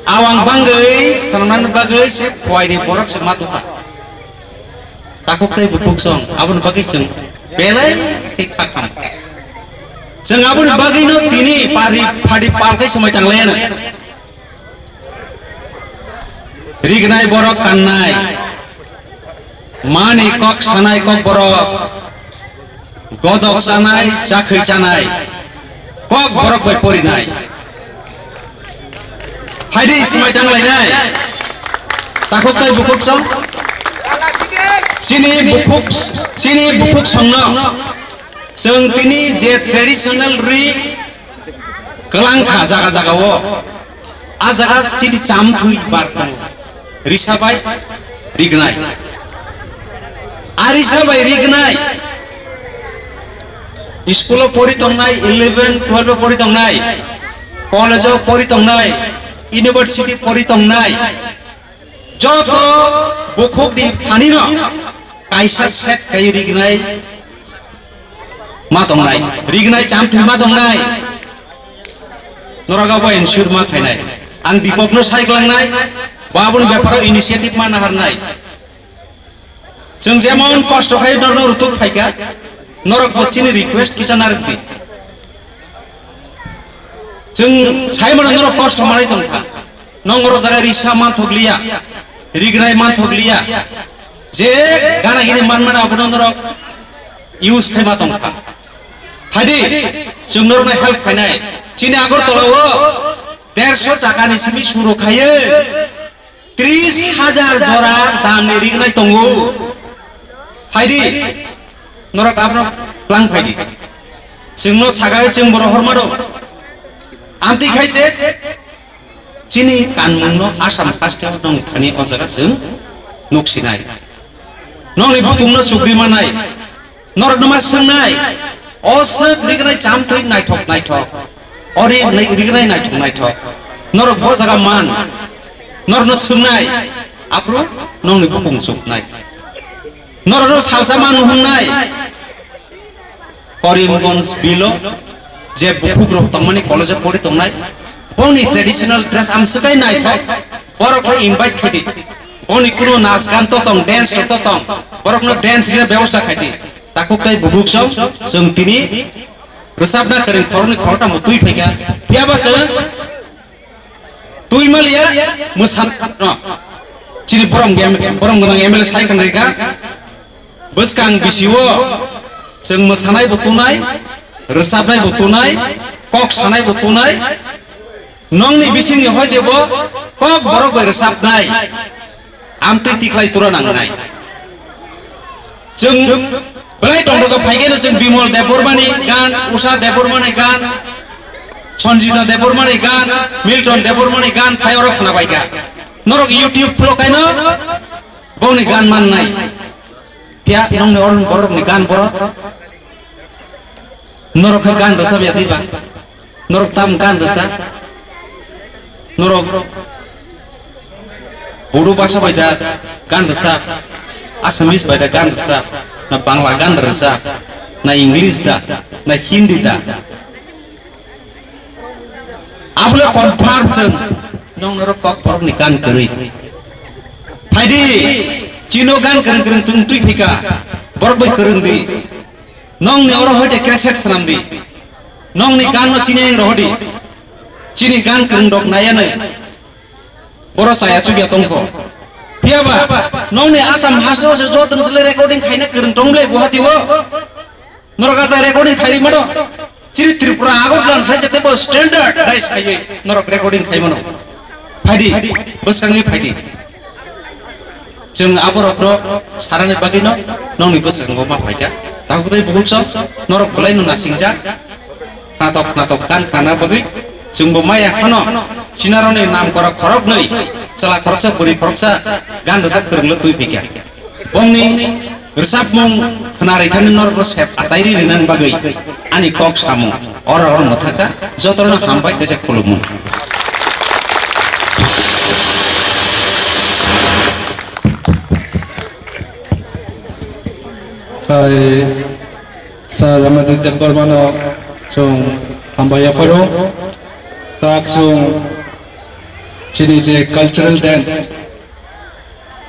awang banggai sanan bagai se kuai ni borok se matuka takuk teh bukuk song abun bagi ceng belai hikakam जों आबुन बागैनो दिनै फारि पार्कै समय थांलायानो रिगनाय बरक काननाय मानि कक सानाय कक बरक गदक जानाय जाखै जानाय कक बरक बाय परिनाय फाइदि समय थांलायनाय ताखुकताय बुकुक सं सिनि बुकुक संनो जों दिनै जे ट्रेडिशनल रि कलांखा जागा जागावो आ जागा सिनि चामथुइ बारखौ रिसाबाय रिगनाय आरिसाबाय रिगनाय स्कुलाव पढ़ितंनाय 11 12 पढ़ितंनाय कलेजाव पढ़ितंनाय इउनिभार्सिटी पढ़ितंनाय जत बुकुकनि थानिनो कायसा सेट काय रिगनाय मा दंनाय रिगनाय चामथुइ मा दंनाय नरागाव एनसुर मा खायनाय आं दीपकनो सायग्लांनाय बाबुन बेफोराव इनिशिएटिभ मा नाहारनाय जों जेमन कष्ट खाय नर रुतुक फायगा नरक भक्तिनि रिक्वेस्ट किसान आरखि जों सायमन नरक कष्ट मारै दंखा नंगर जागा रिसा मान थगलिया रिगनाय मान थगलिया जे गानागिनि मान आबुन नरक इउज खायमा दंखा फायदि जों नरनाय हेल्प फायनाय चिनि आगरतलाव 150 टाकानि सिमि सुरु खायो 30,000 जरा दामनि रिगनाय दंगो फायदि नरक आपनो प्लान फायदि जोंनो सागाय जों बर' हरमा दं आमति खायसे चिनि कानमुंनो आसाम कास्टाव दं थानि अजागा जों नक्सिनाय नंनि बुकुंनो चुग्रिमानाय नरकनमा सोंनाय असोक रिगनाय चामथुइ नायथक अरि रिगनाय नायथक नरक ब जागा मान नरनो सोंनाय आप्रु नंनि बुकुं चुगनाय नरनो सालसा मान हुंनाय करिमगंज बिलो जे बुकुग्रह तंमानि कलेजाव पढ़ि तंनाय बनि ट्रेडिशनल ड्रेस आमसोकाय नायथक बरकनो इनभाइट खायदि बनि कुनो नाच गान तो तं डान्स तो तं बरकनो डान्स नि व्यवस्था खायदि ताकुकताय बुबुक सं जों तिनि रोसाबना करें खरनि खरता म तुइ फैगा पियाबासो तुइ मालिया मोसान चिनि बरम गोनां एमएलए सायखन रेखा बसकां बिसिवो जों मोसानाय बुथुनाय रोसाबनाय बुथुनाय कक सानाय बुथुनाय नंनि बिसिनि हय देबो कक बरक बाय रोसाबनाय आमति तिख्लाय तुरा नांनाय जों बेलाय दंदोगा फायगेनो जों बिमल देबबर्मानि गान उषा देबबर्मानि गान सन्जिता देबबर्मानि गान मिल्टन देबबर्मानि गान फायर खोनाबायगा नरक यूट्यूब फ्लकायनो बौनि गान माननाय क्या नंनि अरन बरकनि गान बर नरक गान दसा बेदिबा नरक ताम गान दसा नरक बडो भाषा बायदा गान दसा आसामिस बायदा गान दसा ना बांला गान रसा ना इंग्लिश दा ना हिंदी दा आपले कन्फार्म जों नंग नरक बरक नि गान करै फायदि चिनो गान करन तुम तुइ फिका बरक बै करंदी नंग ने और होते क्रेसेट सनामदी नंग नि गान न चिने रहदी चिनि गान करन दक नायानो बर साया सुगिया तंको पियाबा नंनि आसाम हासो से जतन से रेकर्डिंग खाइना करन दंले गुवाहाटीवो नरका जा रेकर्डिंग खाइरि मदो चिरि त्रिपुरा आगरलान खाइजते बो स्टैंडर्ड दाइस खाइजे नरक रेकर्डिंग खाइमनो फायदि बसंगि फायदि जों आबरफ्रो सारानि बागैनो नंनि बसंगो मा फायदा tahu tadi bukan so norok belai nuna singja natok kan karena bagi sungguh maya kono sinarone nam korok nih salah koroksa beri koroksa gan resep kerenglet tuh pikir bongni resep mong kenari kan norok resep asairi rinan bagai ani kok samu orang mataka jotorna hampai tesek kulumu Hai sa Ramadan Deparmano chung ambaya faro tak chung chini je cultural dance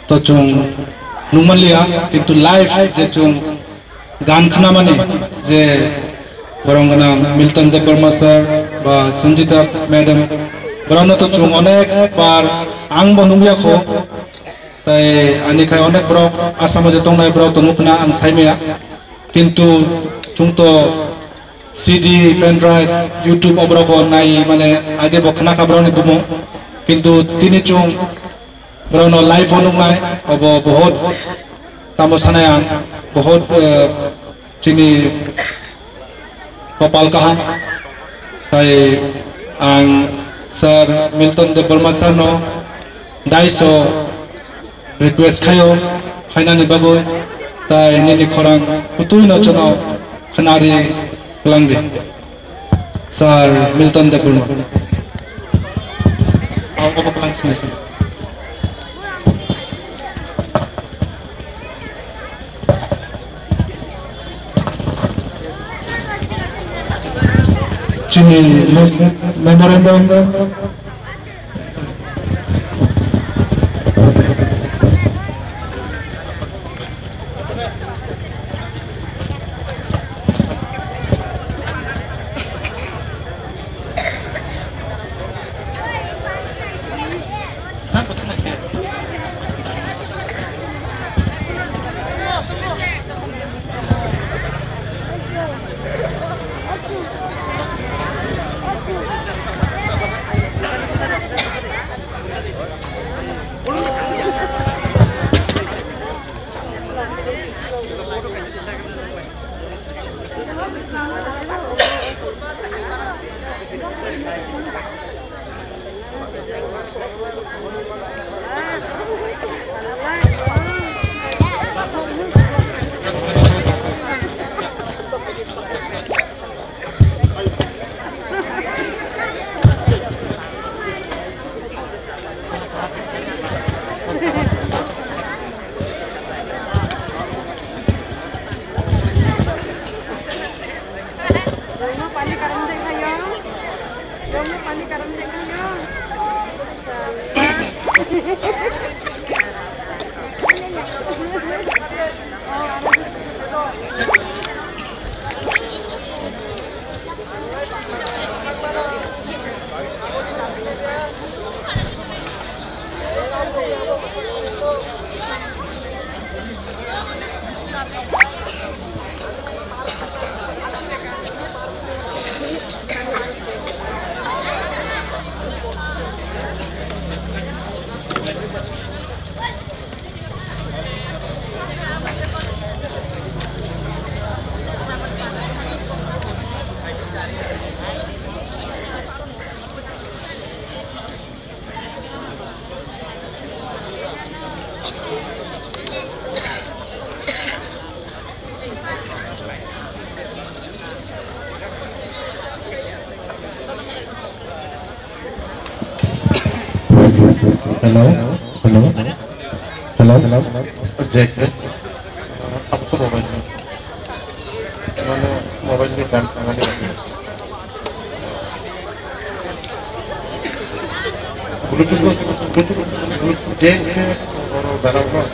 to chung numalia kintu live je chung গান খানা মানে যে বরংগনা Milton Debbarma sir বা Sanjita madam বরং তো chung অনেক বার আং বনুমিয়া খো তাই আনিখাই অনেক বড় আসামে যে তংনাই বড় তো নুকনা আং সাইমেয়া কিন্তু chung তো সিডি পেন ড্রাইভ ইউটিউব অবরক নাই মানে আগে বখনা খাবরনি বুমো কিন্তু তিনি chung বরং লাইভ অনুনাই অব বহুত তামো সানায় আং बहुत चीनी कपाल कहा ताई आं सर मिल्टन देबबर्मा सर नो 250 रिक्वेस्ट खायो फाइनानि बागै ताई निनि खरां पुतुई न चनो खनारि लांगे सर मिल्टन देबबर्मा आओ class Chini memorandum Hello. Jack. आपको मोबाइल में मैंने मोबाइल में काम करना नहीं ब्लूटूथ जेक और बराबर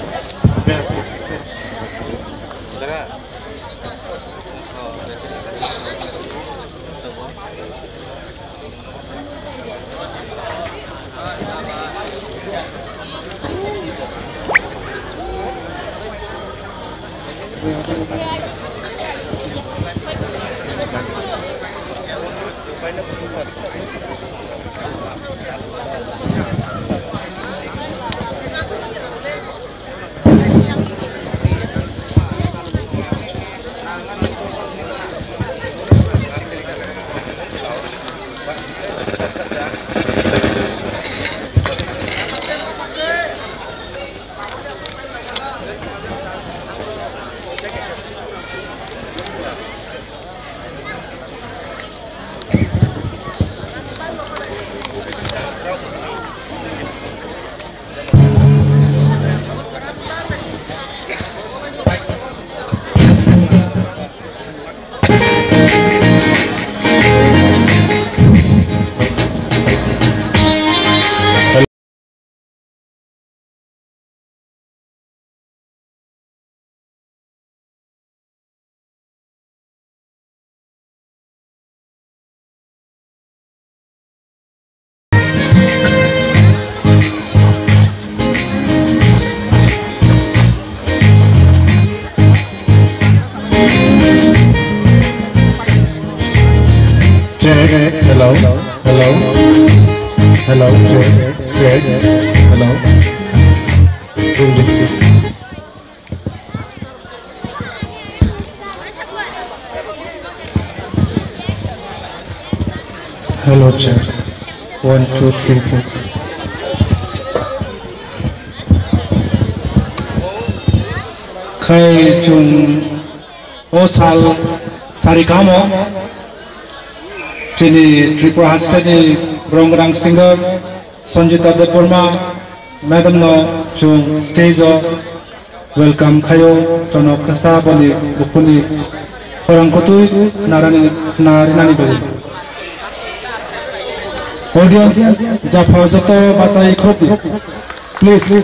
Hello. Check. Hello. Hello, check. 1, 2, 3, 4. Khai chung osal sarikamo chini Tripura Hastani Brongrang singer Sanjita Deborma Madam no chung stage welcome khayo tono khasa boni bukuni khorang kotui narinani bari audience japa joto basai khoti please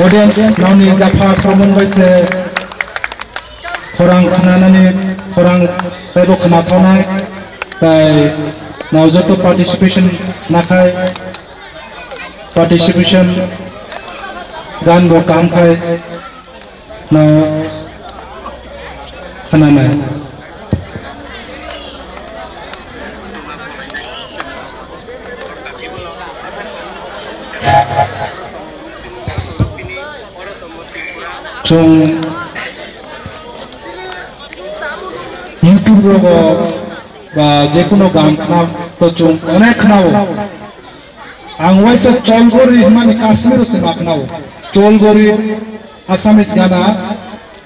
audience nauni japa khramon baise khorang khananani khorang tebo khana thonai tai now joto participation nakai participation gan bo kam khai now khananai chung YouTube logo ba jekono gan khana to chung onek khanao ang waisa cholgori himani Kashmir se maknao cholgori Assamese gana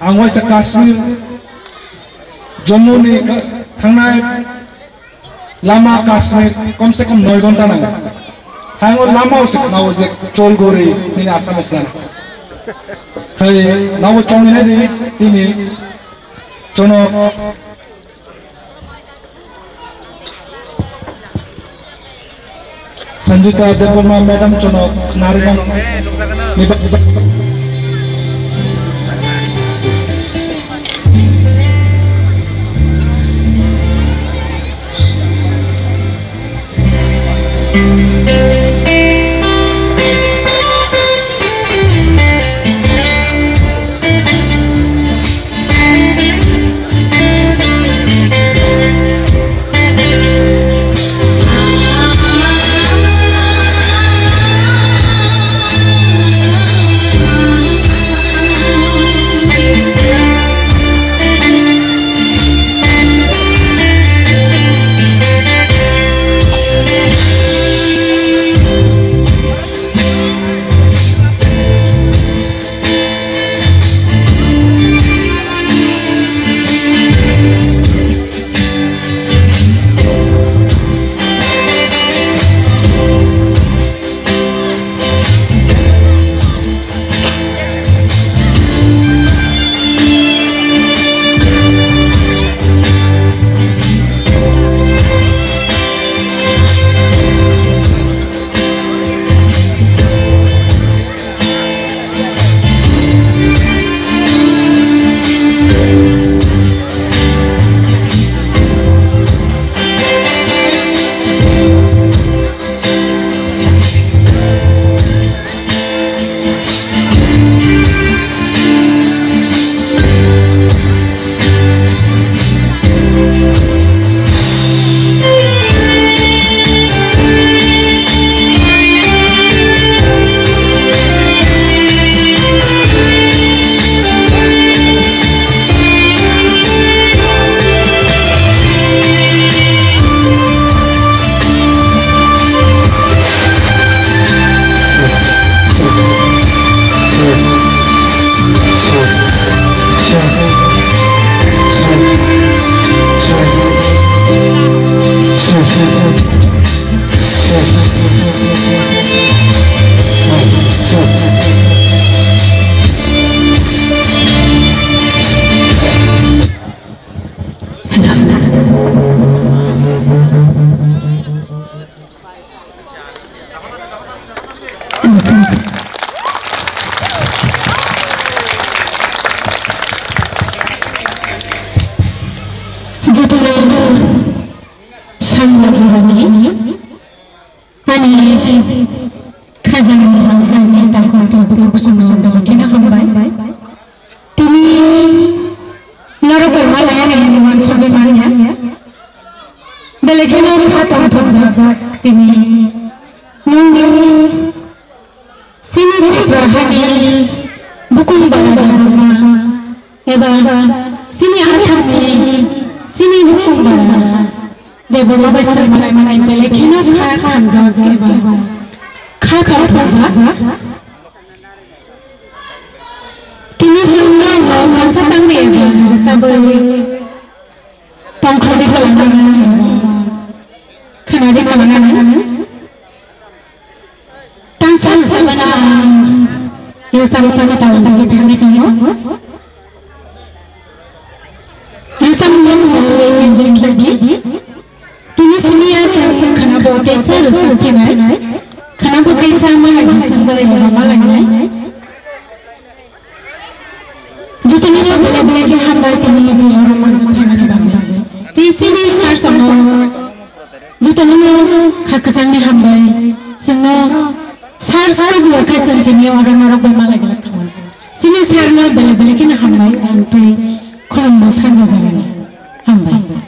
ang waisa Kashmir Jammu ni thangnai lama Kashmir kom se kom 9 ghonta nang hango lama se khanao je cholgori ni Assamese gana khai nawo chongi nai di tini chono Sanjita Deborma Madam chono narinan Ini tongthokjak tini nungni sini Tripuranani bukung bara Burma eba sini Asamni sini bukung bara Deborah Baisal malai belekena kha khanjak eba kha thokjak tini sungna mansa tangni eba sabai tongkhodi kalangana khanari kalangana tansal sabana resam kata lagi thangi tino resam mengenai enjin lagi kini siniya khana bote sa resam kenai khana bote sa malagi sambare malagi जितने लोग बोले कि हम बात नहीं जी और मंजर family बांगे तीसरी सार संगो जितने लोग खाकसांग ने हम बाय संगो सार सार जो खाकसांग ने और नरक बेमा लगे रखा सिने सार में बोले कि ना हम बाय अंते खुलम सांजा जाने हम bye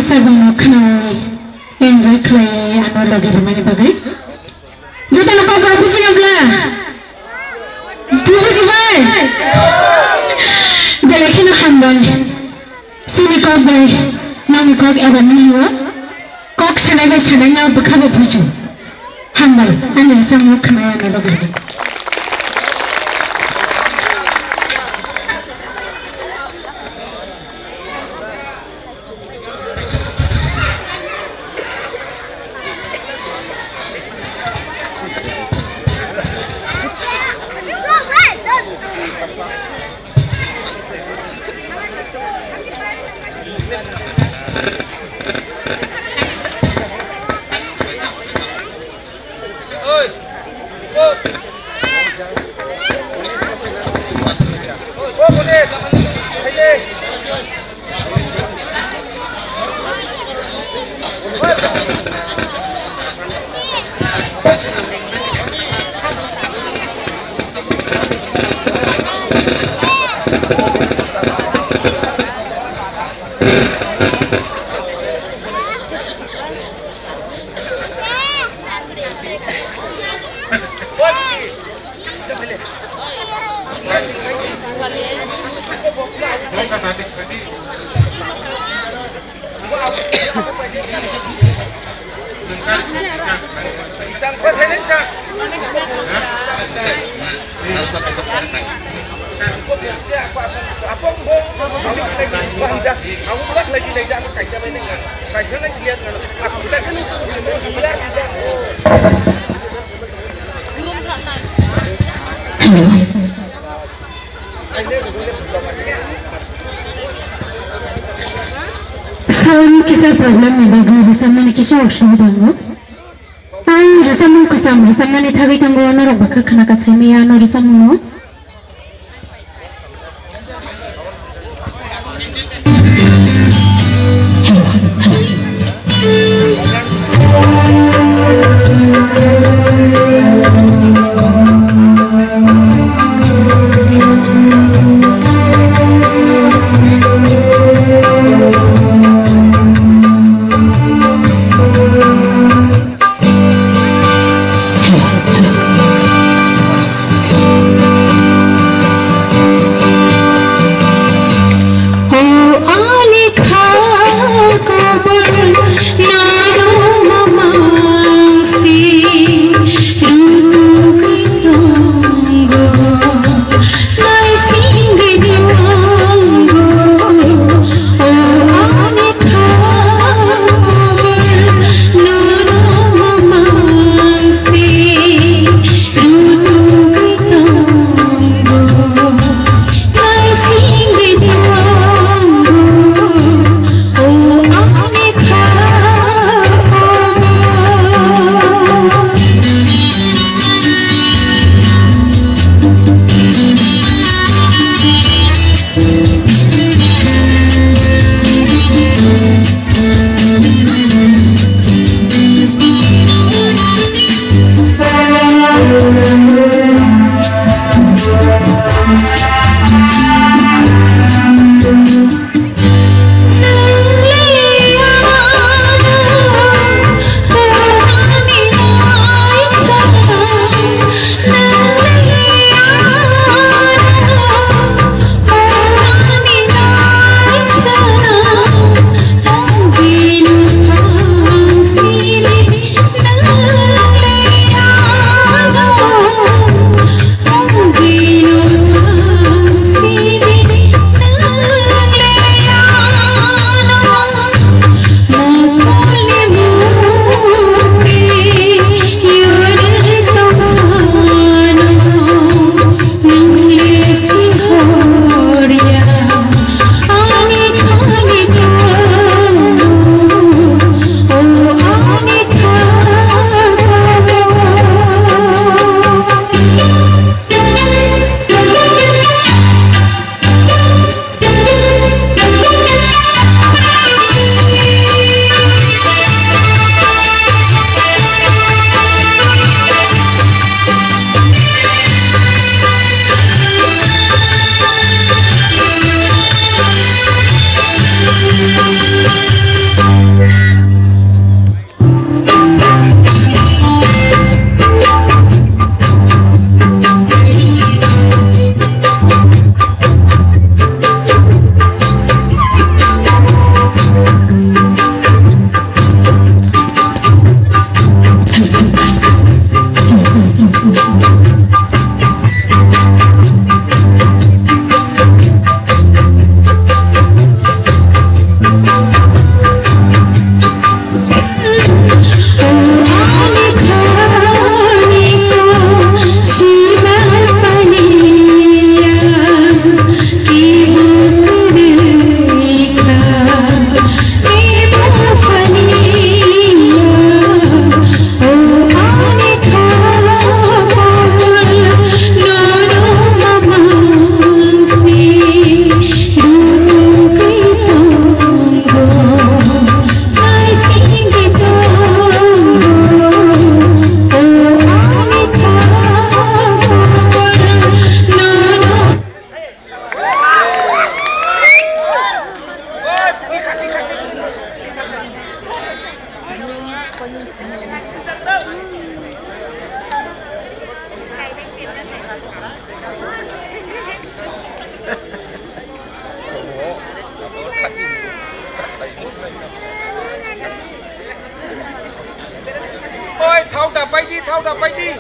sarvang khana enjoy clay ano lagi di mana bagai jota nak kau buci yang bela buci bay bela kena hamdan sini kau bay nami kau evan niwa kau sanai bay sanai na berkhabar buci hamdan ane sang khana ano lagi Sound kisah problem ni bagi bersama ni kisah usul bangu. Bersama kesam bersama ni thagi tangguh anak bakal kena kasih mia anak bersama. thao đập bay đi.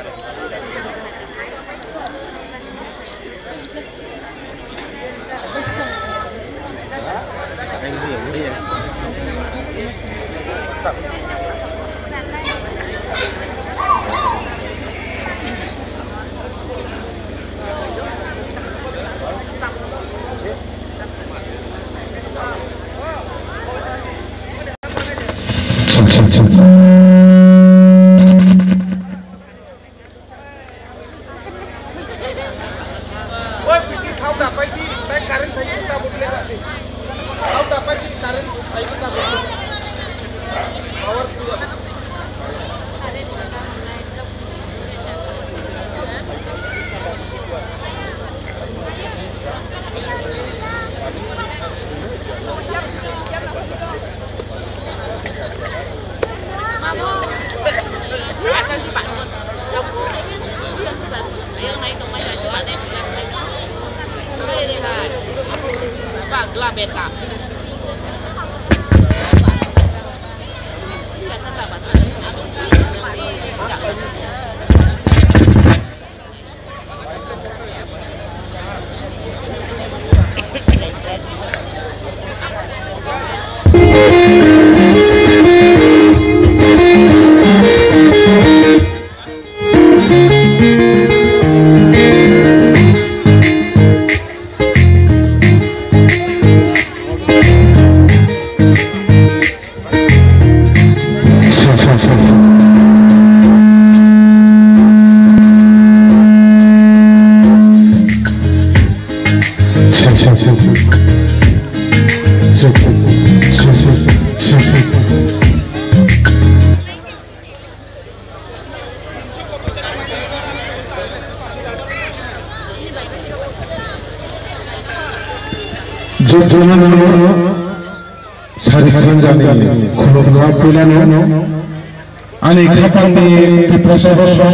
Ani kapani di prasabasa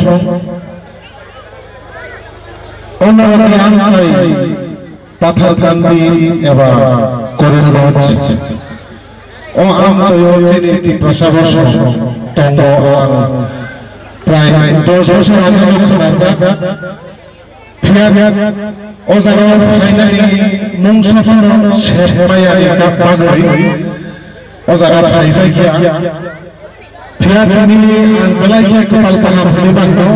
Onawani Ansai Pathar Kandi Eva Korenlodge O Amchayo Chini di prasabasa Tongo Ang Prai Dososho Adino Khanaza Piat Ozaro Finally Mungsafano Shepmayani Kapagari Ozaro Haizaikia Tiap ini ang belakang kepala kahar Libango,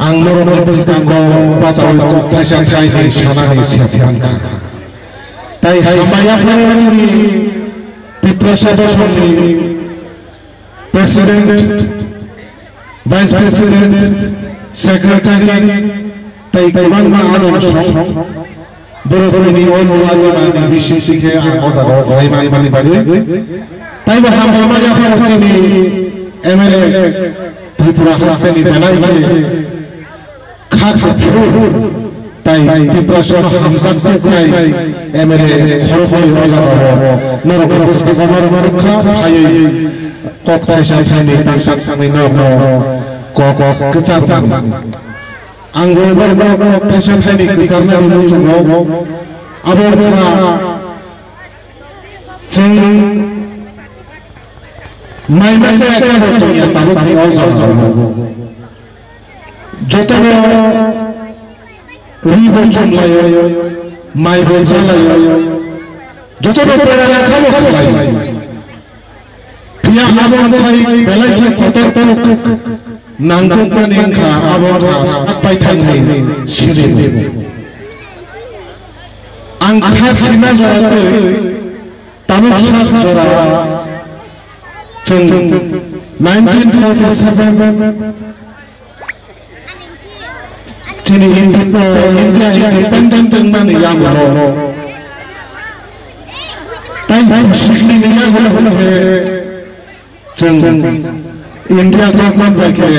ang merupakan kanggo pasal kota Shanghai di sana di Siapangka. Tapi hambaya ini di prasabasa ini Presiden, Vice President, Secretary, tapi kawan maadon song, berburu ini orang wajib di bisiti ke angkasa kau mani balik. তাই আমরা যখন চিনি MLA Tripura হাসতেনি বেলাইকে খাক ফুল তাই ত্রিপুরা সর হামসাক তাই MLA খরপই বাজার নরকপুষ্কে গমর মরক্ষা ভাই কথা সাইখানি তাংসাক আমি নব ক ক কচার আঙ্গুল বর্গ কথা সাইখানি কচার নাম মুচুগ আবরখা जों माइनासे एका बतनिया ताबुक नि अजर जतनो रिबो चुमलायो माइबो जालायो जतनो पेराला खाबो खालायो पिया आबन साइ बेलायखे कतर तरुक नांगौ पानिखा आबन सातपाय थांनि सिरिबो आं खासिना जराखै ताबुक सात जरा जों 1947 Chini India independent mani yamulo. Time shikli niya holo he. Jeng India government baike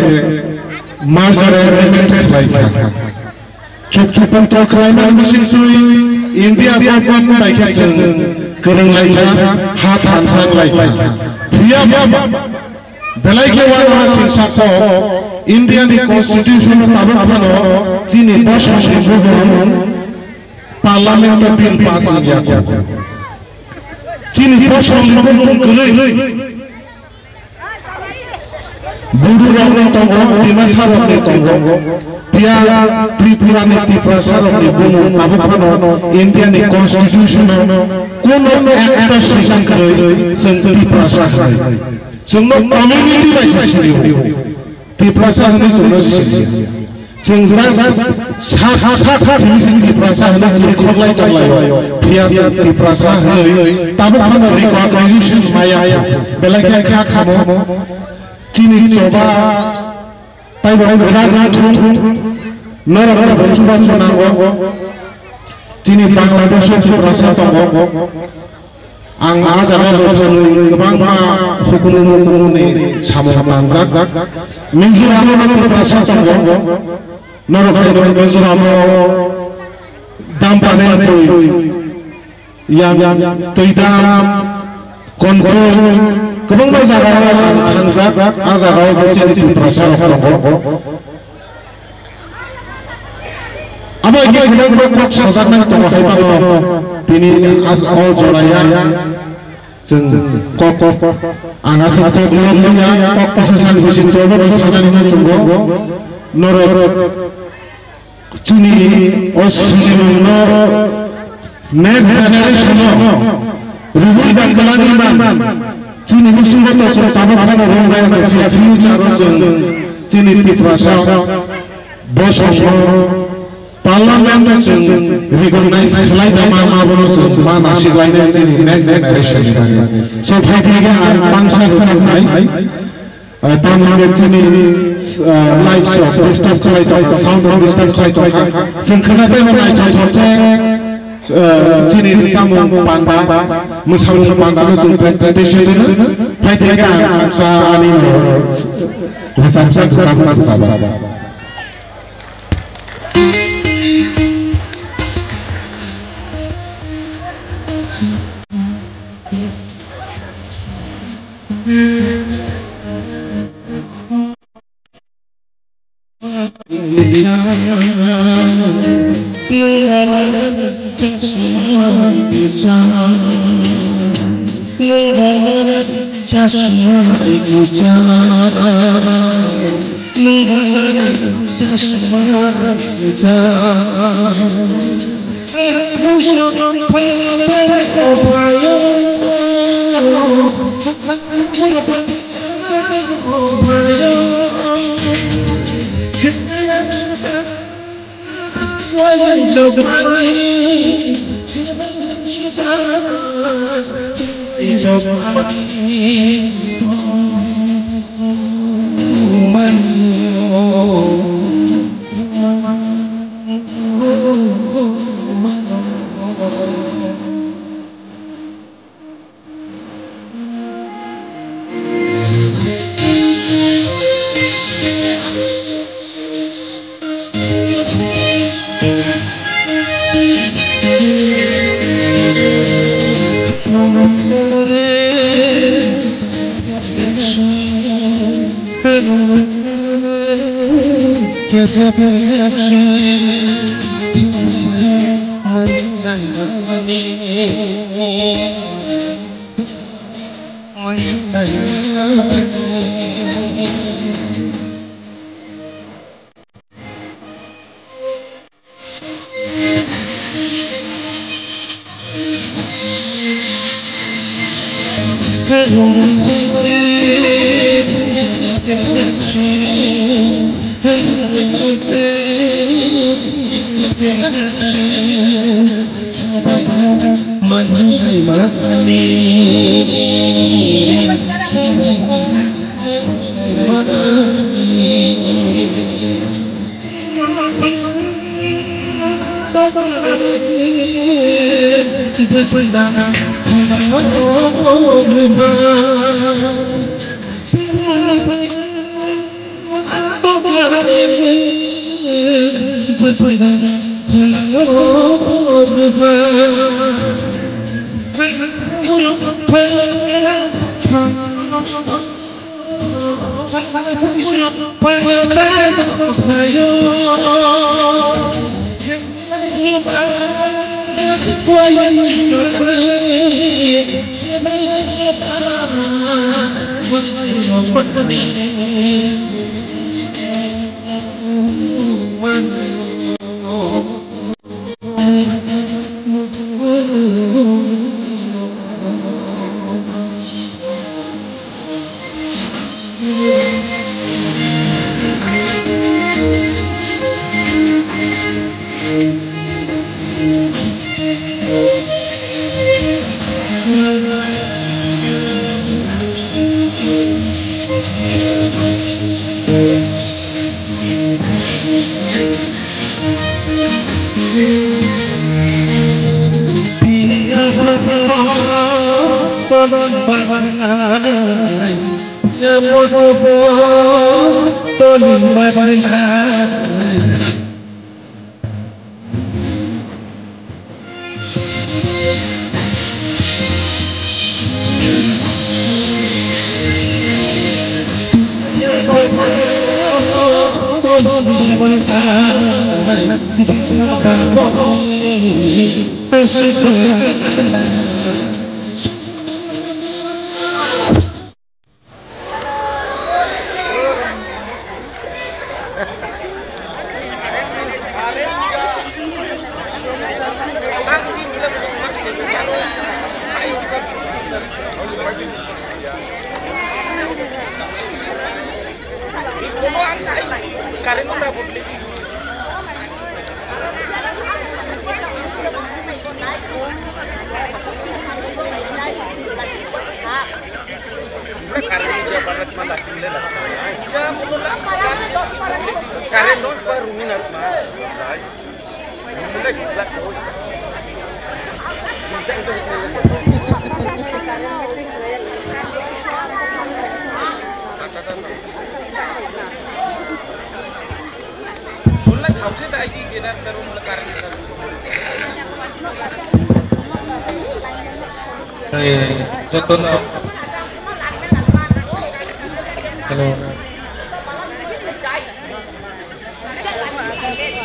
merger agreement khlaika. Chuk chukun to khlaina machine tui India government baike jeng kereng laika hat hansang laika. Priya belai ke wana sinsako Indian Constitution tabukano chini bosho shibubon Parliament bill pass India ko chini bosho shibubon kulai Budu rong tongo dimasa rong tongo pia Tripura ne Tripura rong bumu tabukano Indian Constitution kono ekta shishan kulai seng Tripura sahai sengno community baisa shiriu Tripura sahani sengno shiriu Jengzas sak sing Tripura sahani jiri khoglai tonglayo pia Tripura sahani tabukano recognition maya belakya kha khamo chini coba taibo gera thung nara bonchuba chonango chini Bangladesh Tripura satongo Ang ajaran lokal kebang hukum ni sama manzak Mizoram Tripura satongo Narakai Mizoram dampane tui yang tidak kontrol kebang ajaran manzak ajaran bocil Tripura satongo Aba ini kita buat sahaja tu mahal Tini as all joraya jeng kok anas itu dulunya kok kesesan kusin tu baru sahaja ini cunggo norok cini osini norok next generation rubui dan kelanjutan cini musim itu serta apa orang yang berfiat future cini Tripura bosho Parliament recognize khlai dama abonos man ashik laine chini next generation so thaiga pangsa resap nai tamge chini light show disturb khlai to sound disturb khlai to sengkhana te mai thothe chini samu panda musamu panda no sung presentation thaiga aksa ani resap resap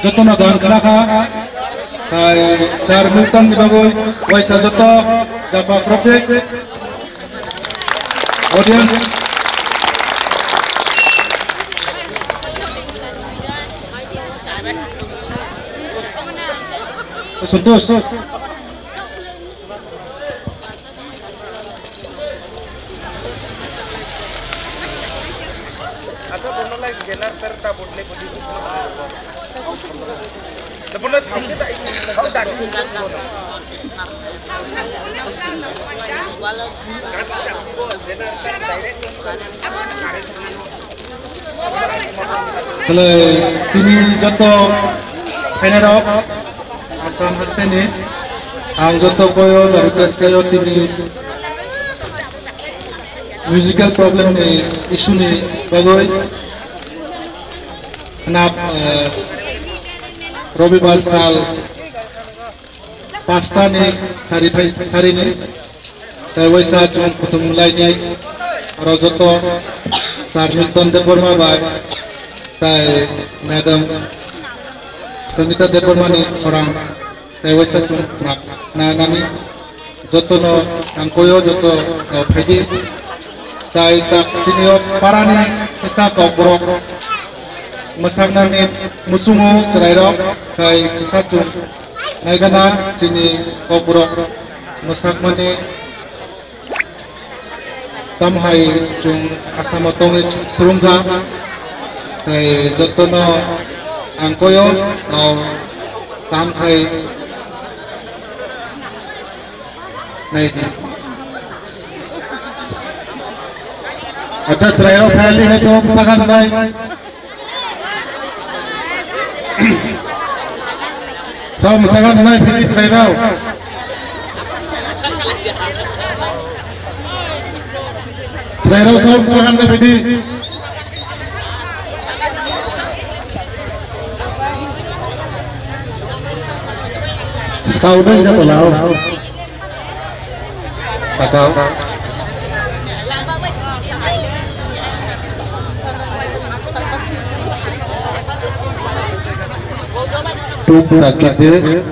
Jotono dan kenaka Sir Milton Bagoy Waisa Joto Japa Project Audience Sentus Kini joto penerok asam hasteni ang joto koyo request kayo tini musical problem ni issue ni Bagoy kenap Robibar sal pasta ni sari ni waisa chung putung mulai ni aro joto Sir Milton Deborma bai tai Madam Sanita Deborma ni orang tai waisa chung na nami joto no angkoyo joto phaidi tai tak cinio parani isa kok borok masaknani musungo cerairok kai isa cung naigana cini kok borok masakmani tamhai cung asamotongi surungka kai jotono angkoyo no tamhai naidi. अच्छा चराइरो फैली है तो सगन नहीं सब सगन नहीं फिर चराइरो चराइरो सब सगन नहीं फिर स्काउट नहीं तो लाओ बताओ takite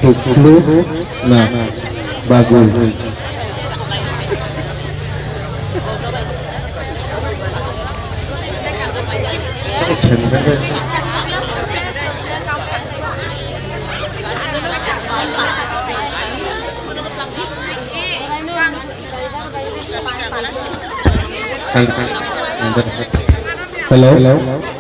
tuklu nah bagus hello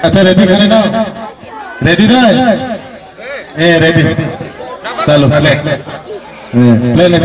अच्छा रेडी करे ना रेडी ना ए रेडी चलो प्ले ले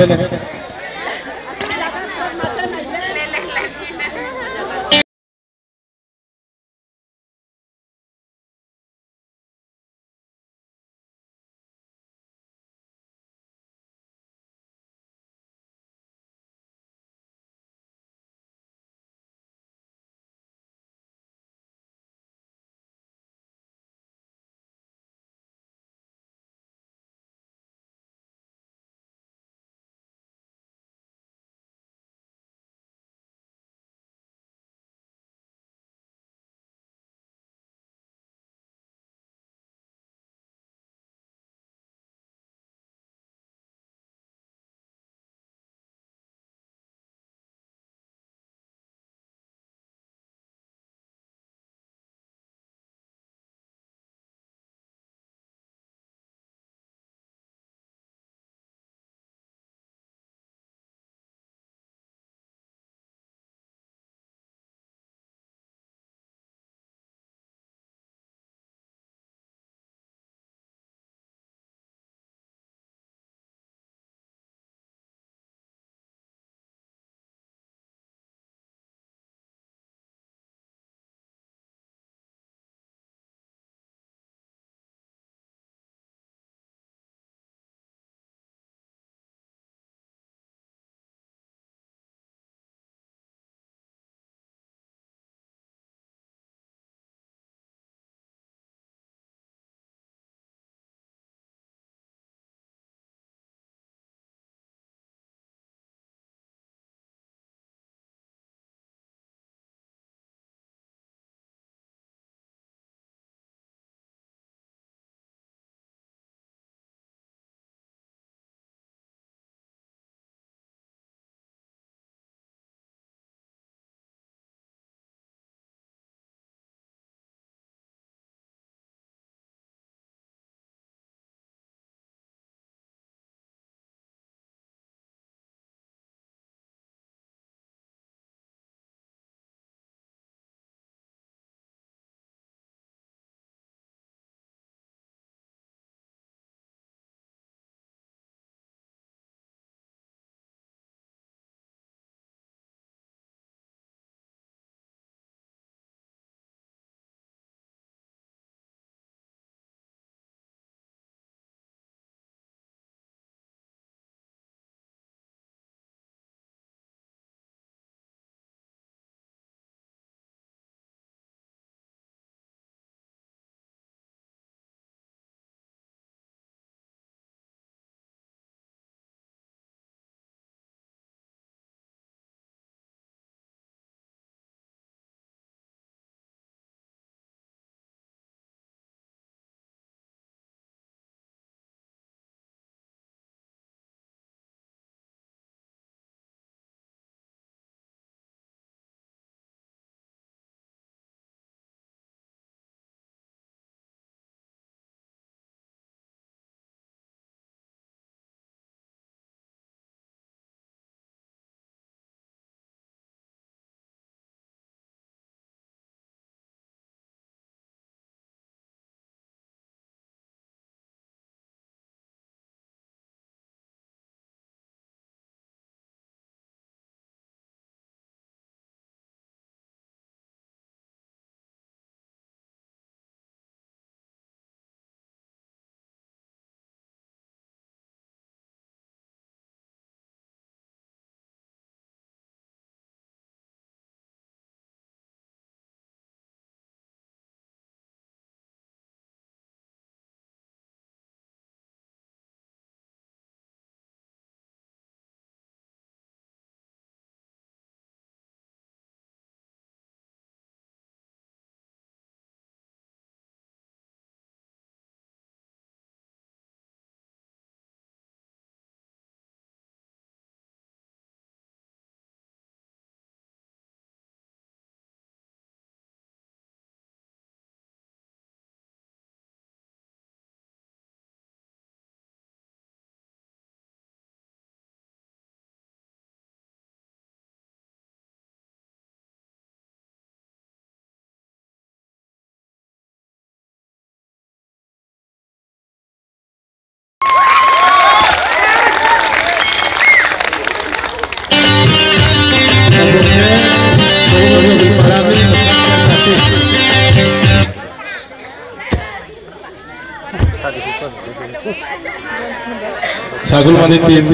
Sagulmani tim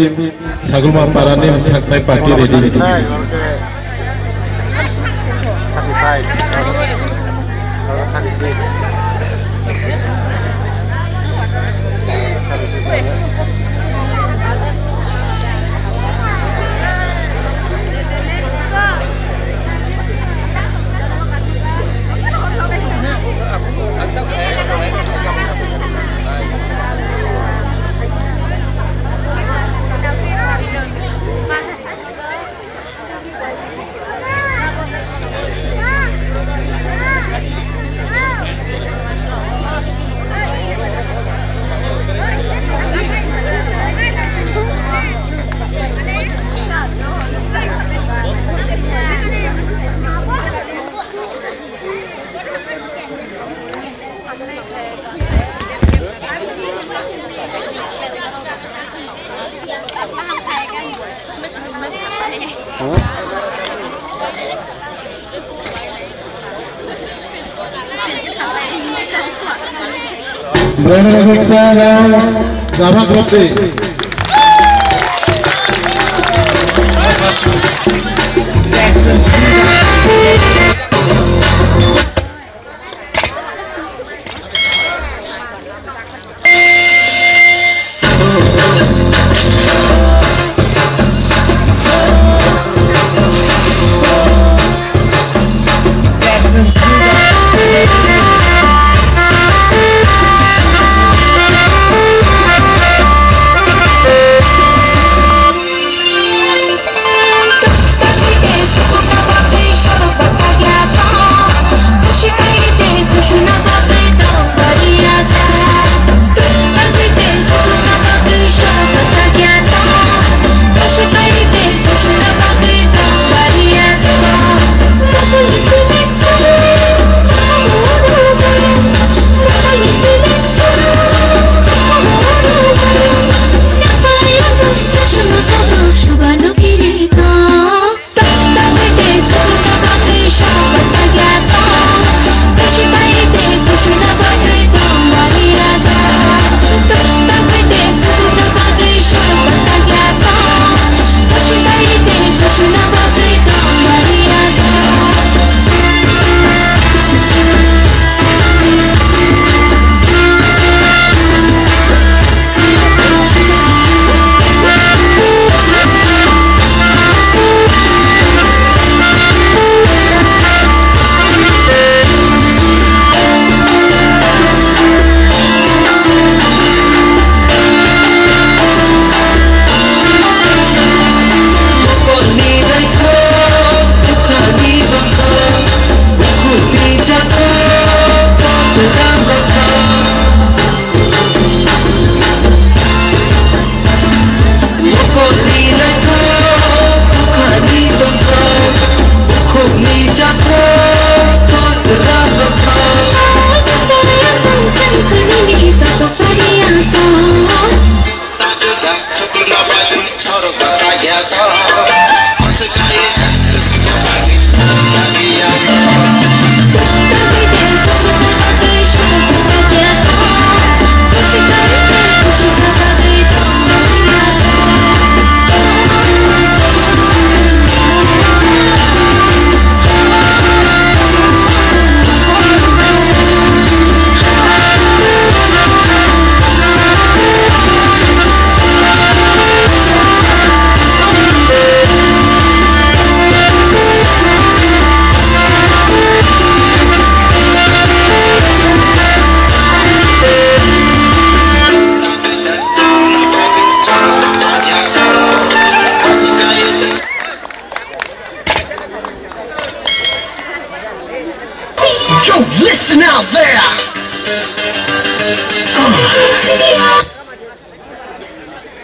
Sagulma Paranim Saknai Party ready. Brandon Alexander, Java Group.